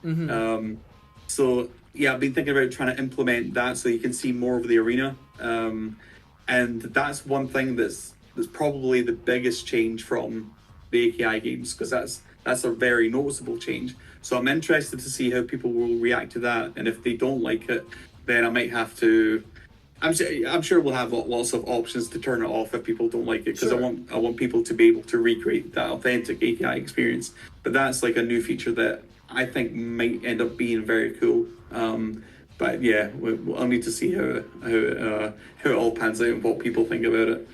So yeah, I've been thinking about trying to implement that so you can see more of the arena. And that's one thing that's probably the biggest change from the AKI games, because that's a very noticeable change. So I'm interested to see how people will react to that, and if they don't like it, then I might have to I'm sure we'll have lots of options to turn it off if people don't like it, because Sure. I want people to be able to recreate that authentic AKI experience. But that's like a new feature that I think might end up being very cool. But yeah, I'll need to see how it all pans out and what people think about it.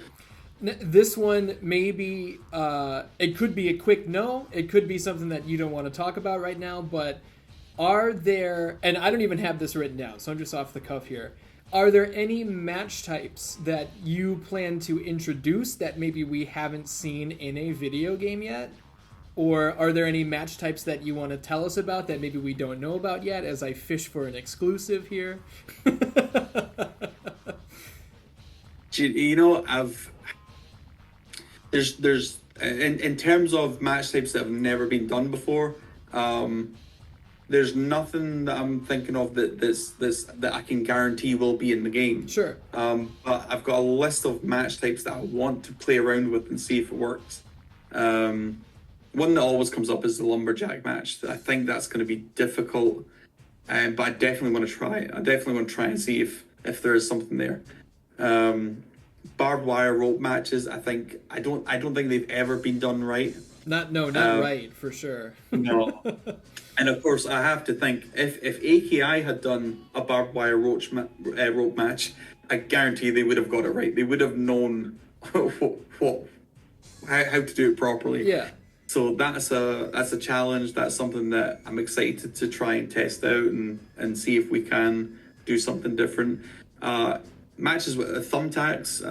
This one, maybe it could be a quick no. It could be something that you don't want to talk about right now. But are there, and I don't even have this written down, so I'm just off the cuff here. Are there any match types that you plan to introduce that maybe we haven't seen in a video game yet? Or are there any match types that you want to tell us about that maybe we don't know about yet, as I fish for an exclusive here? You know, there's in terms of match types that have never been done before. There's nothing that I'm thinking of that I can guarantee will be in the game. Sure. But I've got a list of match types that I want to play around with and see if it works. One that always comes up is the lumberjack match. I think that's going to be difficult, but I definitely want to try it. I definitely want to try and see if there is something there. Barbed wire rope matches. I don't think they've ever been done right. Not right, for sure. No. And of course, I have to think, if AKI had done a barbed wire rope match, I guarantee they would have got it right. They would have known how to do it properly. Yeah. So that's a challenge. That's something that I'm excited to try and test out and see if we can do something different. Matches with thumbtacks,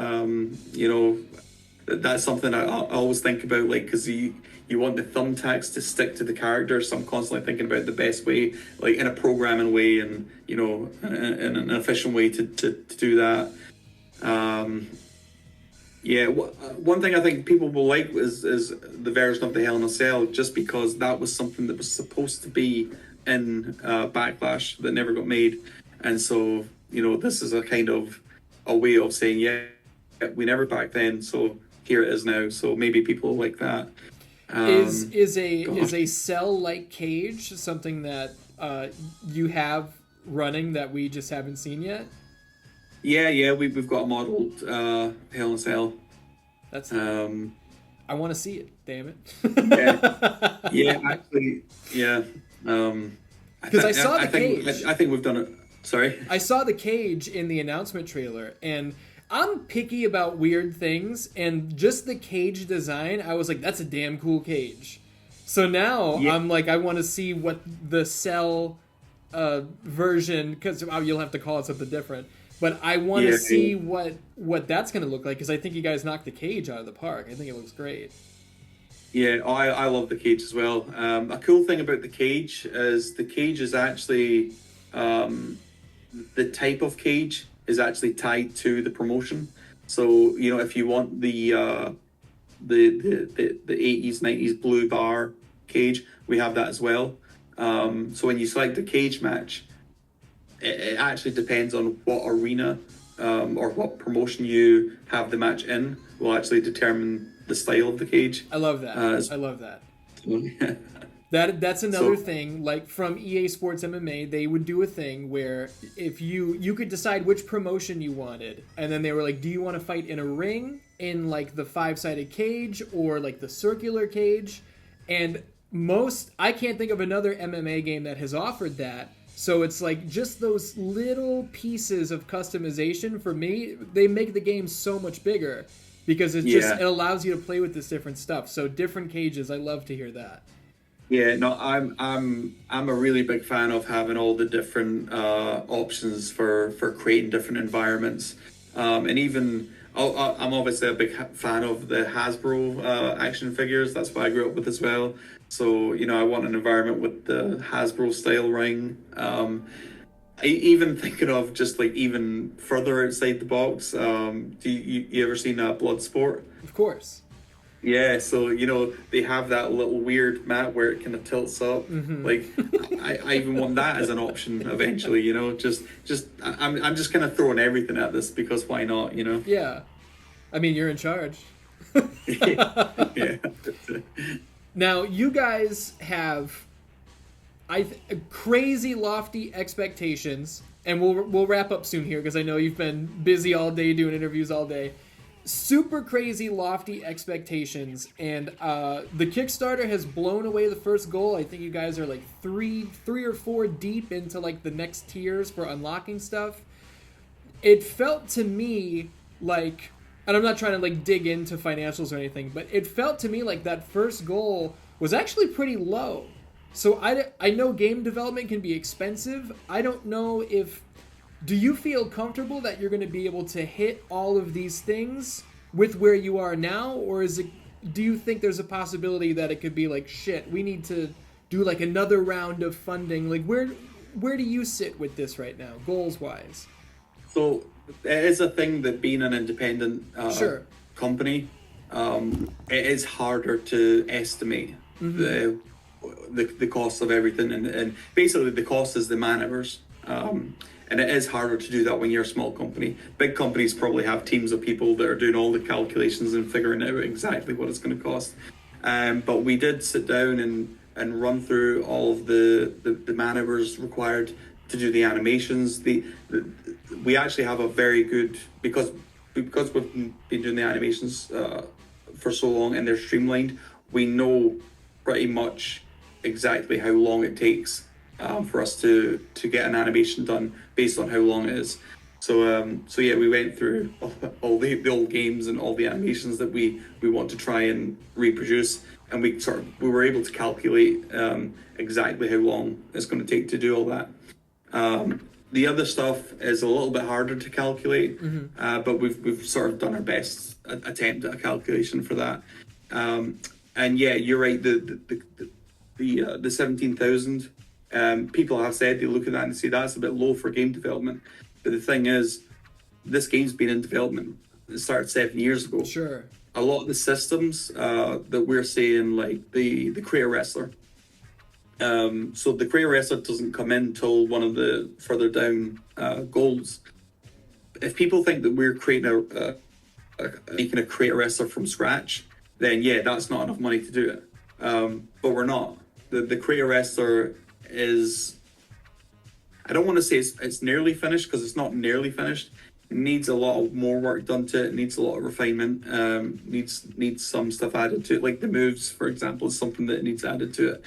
that's something I always think about, like, because you want the thumbtacks to stick to the character, so I'm constantly thinking about the best way, like in a programming way and, in an efficient way to do that. One thing I think people will like is the version of the Hell in a Cell, just because that was something that was supposed to be in Backlash that never got made. And so, this is a kind of a way of saying, yeah, we never back then, so here it is now. So maybe people like that. Is a cell-like cage something that you have running that we just haven't seen yet? Yeah, we've got a modeled Hell in a Cell. That's I want to see it. Damn it. Actually, yeah. Because I saw the cage. I think we've done it. Sorry. I saw the cage in the announcement trailer, and I'm picky about weird things, and just the cage design, I was like, that's a damn cool cage. So now I'm like, I want to see what the cell version, because you'll have to call it something different, but I want to see what that's going to look like, because I think you guys knocked the cage out of the park. I think it looks great. Yeah, I love the cage as well. A cool thing about the cage is actually the type of cage is actually tied to the promotion. So, if you want the 80s, 90s blue bar cage, we have that as well. So when you select the cage match, it actually depends on what arena or what promotion you have the match in will actually determine the style of the cage. I love that. I love that. Yeah. That's another thing, like from EA Sports MMA, they would do a thing where if you could decide which promotion you wanted, and then they were like, do you want to fight in a ring, in like the 5-sided cage, or like the circular cage? And I can't think of another MMA game that has offered that. So it's like just those little pieces of customization, for me, they make the game so much bigger, because it allows you to play with this different stuff. So different cages, I love to hear that. Yeah, no, I'm a really big fan of having all the different options for creating different environments, and even I'm obviously a big fan of the Hasbro action figures. That's what I grew up with as well. So I want an environment with the Hasbro style ring. Even thinking of just like even further outside the box. Do you ever seen Bloodsport? Of course. Yeah, so they have that little weird mat where it kind of tilts up. Mm-hmm. Like I even want that as an option eventually. I'm just kind of throwing everything at this, because why not? Yeah, I mean, you're in charge. Yeah. Now you guys have crazy lofty expectations and we'll wrap up soon here because I know you've been busy all day doing interviews all day. Super crazy lofty expectations, and the Kickstarter has blown away the first goal. I think you guys are like three or four deep into like the next tiers for unlocking stuff. It felt to me like, and I'm not trying to like dig into financials or anything, but it felt to me like that first goal was actually pretty low. So I know game development can be expensive. I don't know if... Do you feel comfortable that you're going to be able to hit all of these things with where you are now? Or do you think there's a possibility that it could be like, shit, we need to do like another round of funding? Like where do you sit with this right now, goals-wise? So it is a thing that being an independent Sure. company, it is harder to estimate the cost of everything, and basically the cost is the man hours, and it is harder to do that when you're a small company. Big companies probably have teams of people that are doing all the calculations and figuring out exactly what it's going to cost, but we did sit down and run through all of the man hours required to do the animations. We actually have a very good, because we've been doing the animations for so long and they're streamlined, we know pretty much exactly how long it takes for us to get an animation done based on how long it is. So yeah, we went through all the old games and all the animations that we want to try and reproduce, and we were able to calculate exactly how long it's going to take to do all that. The other stuff is a little bit harder to calculate, but we've sort of done our best attempt at a calculation for that. And yeah, you're right. The 17,000. People have said they look at that and say that's a bit low for game development. But the thing is, this game's been in development. It started 7 years ago. Sure. A lot of the systems that we're saying, like the Creator Wrestler. So the Creator Wrestler doesn't come in until one of the further down goals. If people think that we're creating making a Creator Wrestler from scratch, then yeah, that's not enough money to do it. But we're not. The Creator Wrestler is, I don't want to say it's nearly finished, because it's not nearly finished. It needs a lot of more work done to it. It needs a lot of refinement. Needs some stuff added to it, like the moves, for example, is something that needs added to it.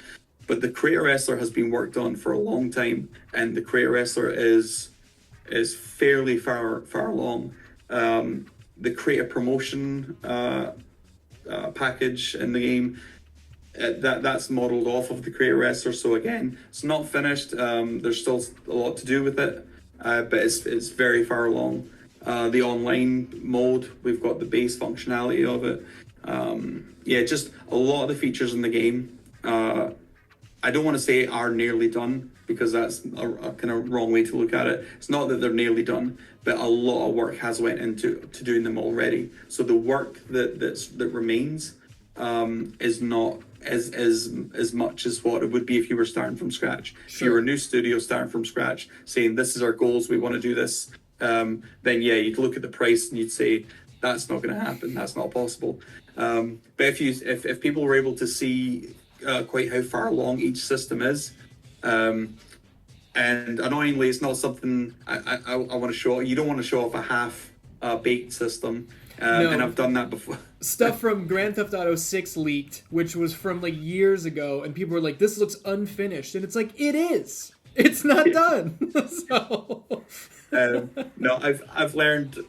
But the Creator Wrestler has been worked on for a long time, and the Creator Wrestler is fairly far along. The Creator Promotion package in the game, that's modeled off of the Creator Wrestler. So again, it's not finished. There's still a lot to do with it, but it's very far along. The online mode, we've got the base functionality of it. Yeah, just a lot of the features in the game. I don't want to say are nearly done, because that's a kind of wrong way to look at it. It's not that they're nearly done, but a lot of work has went into doing them already. So the work that remains is not as much as what it would be if you were starting from scratch. Sure. If you were a new studio starting from scratch, saying this is our goals, we want to do this, then yeah, you'd look at the price and you'd say that's not going to happen. That's not possible. But if people were able to see quite how far along each system is, and annoyingly, it's not something I want to show. You don't want to show off a half baked system, no. And I've done that before. Stuff from Grand Theft Auto 6 leaked, which was from like years ago, and people were like, "This looks unfinished," and it's like, it is. It's not done. So. No, I've learned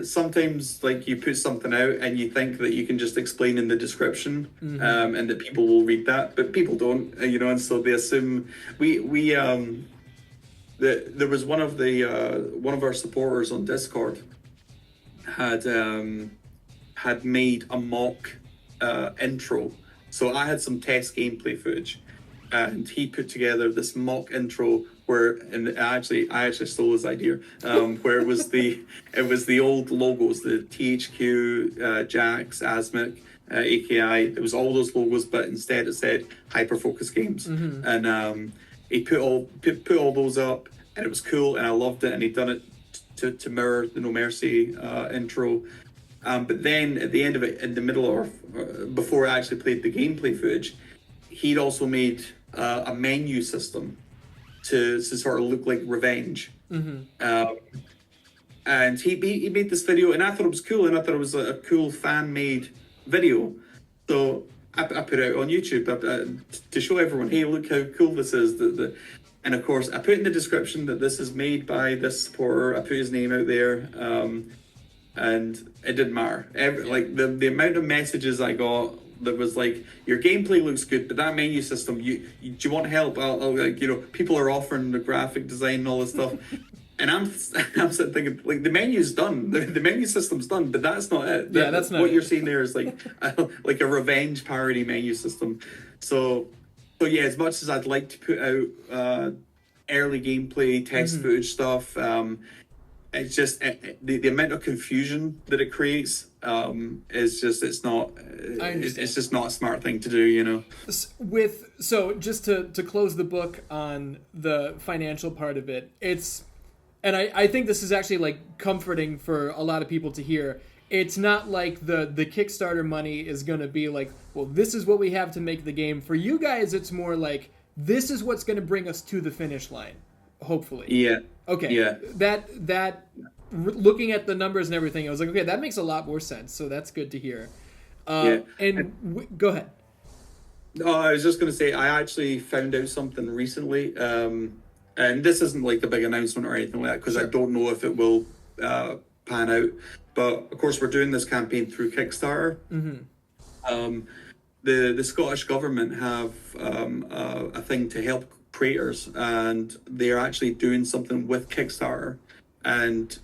sometimes, like, you put something out and you think that you can just explain in the description, and that people will read that, but people don't, and so they assume there was one of our supporters on Discord had made a mock intro. So I had some test gameplay footage, and he put together this mock intro and I actually stole his idea, where it was the old logos, the THQ, Jax, Asmic, AKI. It was all those logos, but instead it said Hyperfocus Games, and he put all those up, and it was cool, and I loved it, and he'd done it to mirror the No Mercy intro. But then at the end of it, in the middle, or before I actually played the gameplay footage, he'd also made a menu system to sort of look like Revenge. And he made this video, and I thought it was cool, and I thought it was a cool fan-made video. So I put it out on YouTube to show everyone, hey, look how cool this is. And of course, I put in the description that this is made by this supporter. I put his name out there, and it didn't matter. Like the amount of messages I got that was like, your gameplay looks good, but that menu system, do you want help? I'll like, you know, people are offering the graphic design and all this stuff. And I'm sitting thinking, like, the menu's done, the menu system's done, but that's not it. That's not what it. You're seeing there is like a revenge parody menu system. So yeah, as much as I'd like to put out early gameplay, test footage stuff, it's just the amount of confusion that it creates is just it's just not a smart thing to do, you know. So just to close the book on the financial part of it, and I think this is actually like comforting for a lot of people to hear. It's not like the Kickstarter money is going to be like, well, this is what we have to make the game. For you guys, it's more like, this is what's going to bring us to the finish line, hopefully. Yeah. Okay. Yeah. That looking at the numbers and everything, I was like, okay, that makes a lot more sense. So that's good to hear. Go ahead. No, I was just going to say, I actually found out something recently. And this isn't like the big announcement or anything like that, because I don't know if it will pan out. But of course, we're doing this campaign through Kickstarter. The Scottish government have a thing to help creators, and they're actually doing something with Kickstarter. And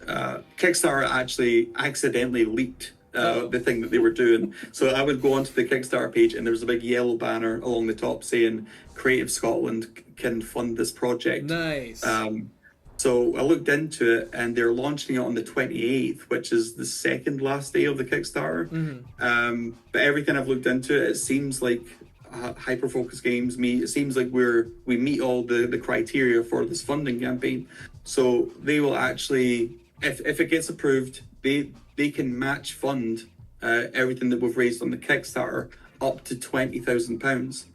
Kickstarter actually accidentally leaked the thing that they were doing. So I would go onto the Kickstarter page, and there was a big yellow banner along the top saying Creative Scotland can fund this project. Nice. So I looked into it, and they're launching it on the 28th, which is the second last day of the Kickstarter. But everything I've looked into it seems like Hyperfocus Games it seems like we meet all the criteria for this funding campaign. So they will actually, if it gets approved, they can match fund everything that we've raised on the Kickstarter up to £20,000.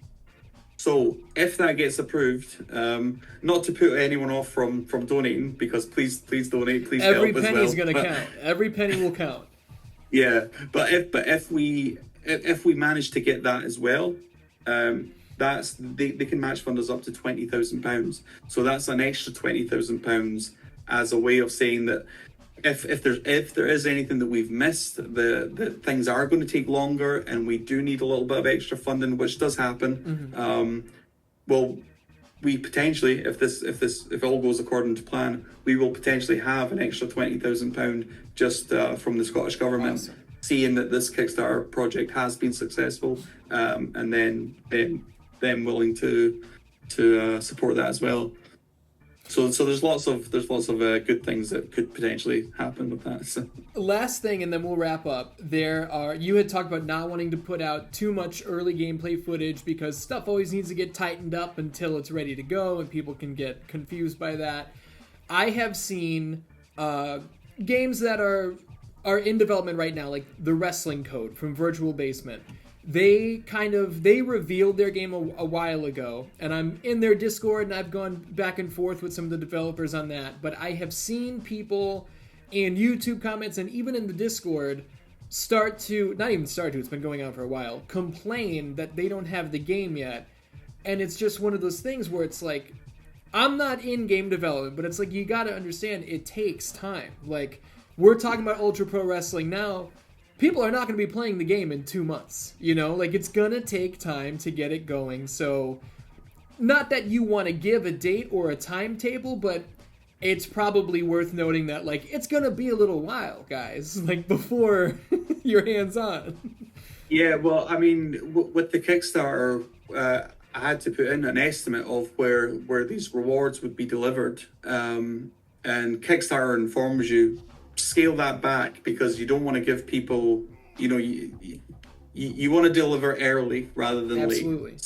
So if that gets approved, not to put anyone off from donating, because please donate, please help as well. Every penny's going to count. Every penny will count. Yeah, but if we manage to get that as well, they can match fund us up to £20,000. So that's an extra £20,000 as a way of saying that if there is anything that we've missed, the things are going to take longer, and we do need a little bit of extra funding, which does happen. Well, we potentially, if all goes according to plan, we will potentially have an extra £20,000 just from the Scottish government. Awesome. Seeing that this Kickstarter project has been successful, and then them willing to support that as well. So there's lots of good things that could potentially happen with that. So. Last thing, and then we'll wrap up. You had talked about not wanting to put out too much early gameplay footage because stuff always needs to get tightened up until it's ready to go, and people can get confused by that. I have seen games that are in development right now, like the Wrestling Code from Virtual Basement. They revealed their game a while ago, and I'm in their Discord, and I've gone back and forth with some of the developers on that, but I have seen people in YouTube comments and even in the Discord it's been going on for a while, complain that they don't have the game yet. And it's just one of those things where it's like, I'm not in game development, but it's like, you gotta understand, it takes time. Like, we're talking about Ultra Pro Wrestling now. People are not going to be playing the game in 2 months, you know? Like, it's going to take time to get it going. So, not that you want to give a date or a timetable, but it's probably worth noting that, like, it's going to be a little while, guys, like, before you're hands-on. Yeah, well, I mean, with the Kickstarter, I had to put in an estimate of where these rewards would be delivered. And Kickstarter informs you, scale that back, because you don't want to give people, you know, you want to deliver early rather than Absolutely. Late.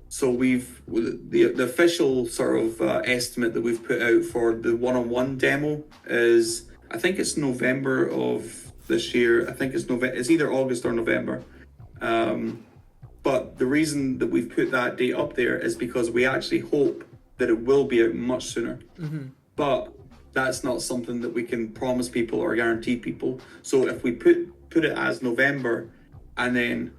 So we've the official sort of estimate that we've put out for the one-on-one demo is, I think it's November of this year. I think it's either August or November. But the reason that we've put that date up there is because we actually hope that it will be out much sooner. but that's not something that we can promise people or guarantee people. So if we put it as November, and then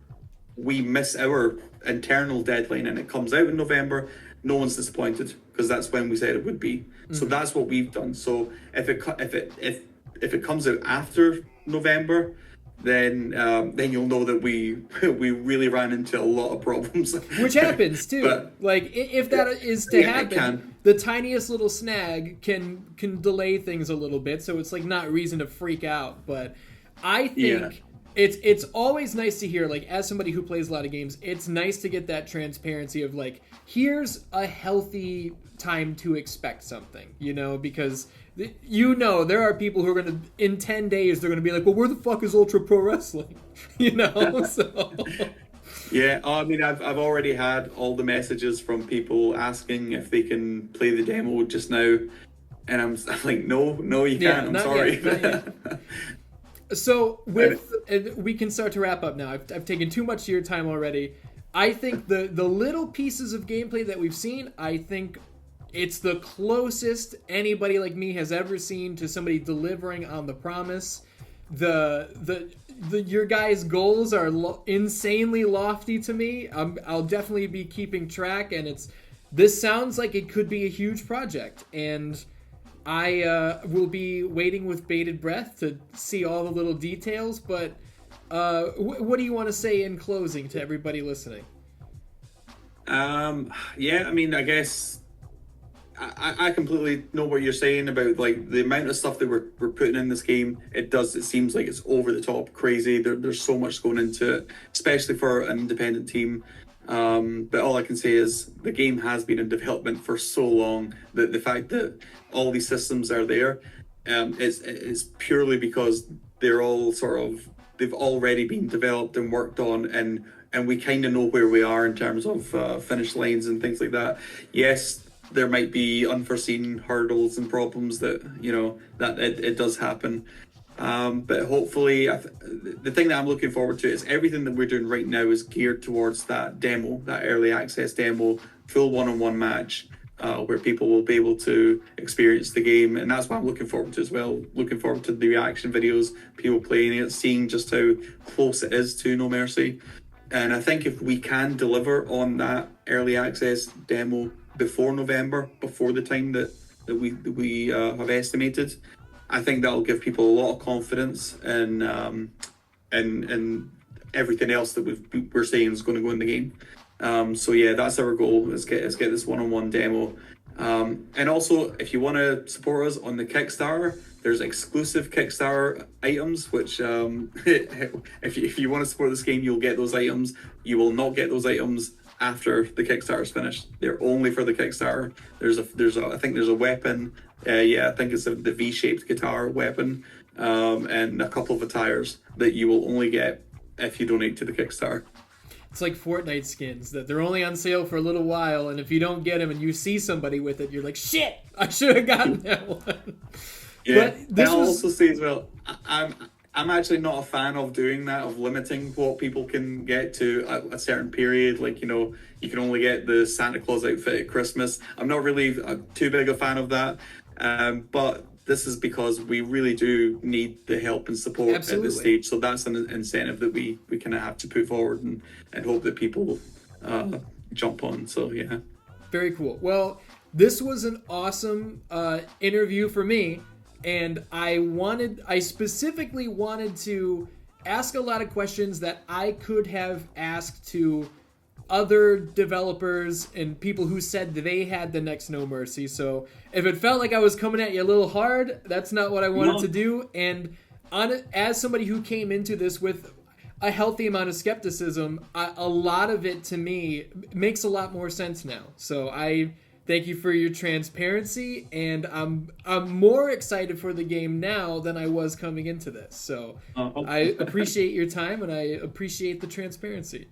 we miss our internal deadline and it comes out in November, no one's disappointed, because that's when we said it would be. So that's what we've done. So if it comes out after November, then you'll know that we really ran into a lot of problems. Which happens too. But, like if that is to happen, the tiniest little snag can delay things a little bit. So it's like not reason to freak out. But I think it's always nice to hear, like, as somebody who plays a lot of games, it's nice to get that transparency of like, here's a healthy time to expect something, you know, because you know there are people who are going to, in 10 days, they're going to be like, well, where the fuck is Ultra Pro Wrestling? You know, so... Yeah, I mean, I've already had all the messages from people asking if they can play the demo just now, and I'm like, no, you can't. I'm sorry. Yet. So we can start to wrap up now. I've taken too much of your time already. I think the little pieces of gameplay that we've seen, I think it's the closest anybody like me has ever seen to somebody delivering on the promise. Your guys' goals are insanely lofty to me. I'll definitely be keeping track, and this sounds like it could be a huge project, and I will be waiting with bated breath to see all the little details. But what do you want to say in closing to everybody listening? Yeah, I mean, I guess I completely know what you're saying about like the amount of stuff that we're putting in this game. It seems like it's over the top crazy. There's so much going into it, especially for an independent team. But all I can say is the game has been in development for so long that the fact that all these systems are there is purely because they're all they've already been developed and worked on, and we kind of know where we are in terms of finish lines and things like that. Yes, there might be unforeseen hurdles and problems that, you know, that it does happen. But hopefully, the thing that I'm looking forward to is everything that we're doing right now is geared towards that demo, that early access demo, full one-on-one match, where people will be able to experience the game. And that's what I'm looking forward to as well. Looking forward to the reaction videos, people playing it, seeing just how close it is to No Mercy. And I think if we can deliver on that early access demo before November, before the time that we have estimated, I think that'll give people a lot of confidence in everything else that we're saying is going to go in the game. So yeah, that's our goal. Let's get this one-on-one demo. And also, if you want to support us on the Kickstarter, there's exclusive Kickstarter items, which if you want to support this game, you'll get those items. You will not get those items after the Kickstarter's finished. They're only for the Kickstarter. I think there's a weapon. I think it's the V-shaped guitar weapon, and a couple of attires that you will only get if you donate to the Kickstarter. It's like Fortnite skins, that they're only on sale for a little while, and if you don't get them and you see somebody with it, you're like, shit, I should have gotten that one. Yeah, but I'll also say as well, I'm actually not a fan of doing that, of limiting what people can get to a certain period. Like, you know, you can only get the Santa Claus outfit at Christmas. I'm not really too big a fan of that. But this is because we really do need the help and support at this stage. So that's an incentive that we kind of have to put forward and hope that people jump on. So, yeah. Very cool. Well, this was an awesome interview for me. And I specifically wanted to ask a lot of questions that I could have asked to other developers and people who said they had the next No Mercy. So if it felt like I was coming at you a little hard, that's not what I wanted to do. And as somebody who came into this with a healthy amount of skepticism, a lot of it to me makes a lot more sense now. So I thank you for your transparency, and I'm more excited for the game now than I was coming into this. So I appreciate your time, and I appreciate the transparency.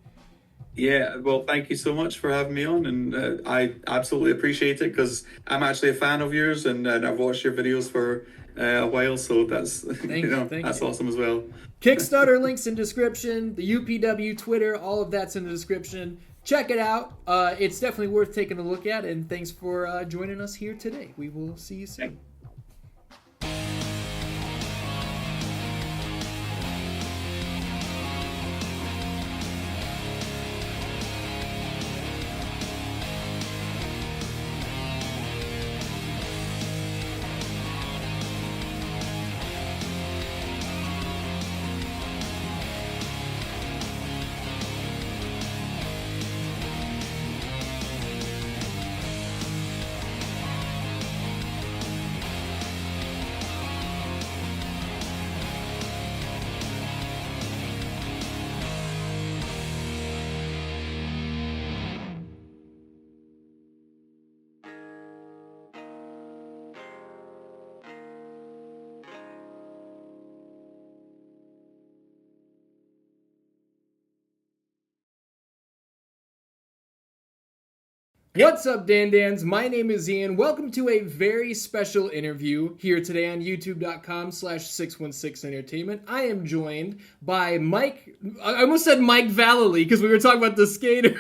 Yeah, well, thank you so much for having me on, and I absolutely appreciate it, because I'm actually a fan of yours, and I've watched your videos for a while, so that's that's awesome as well. Kickstarter links in description, the UPW Twitter, all of that's in the description. check it out. It's definitely worth taking a look at, and thanks for joining us here today. We will see you soon. What's up, Dan-Dans? My name is Ian. Welcome to a very special interview here today on youtube.com/616entertainment. I am joined by Mike. I almost said Mike Vallely because we were talking about the skater.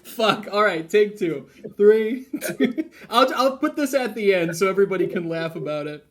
Fuck. All right, take two. 3, 2. I'll put this at the end so everybody can laugh about it.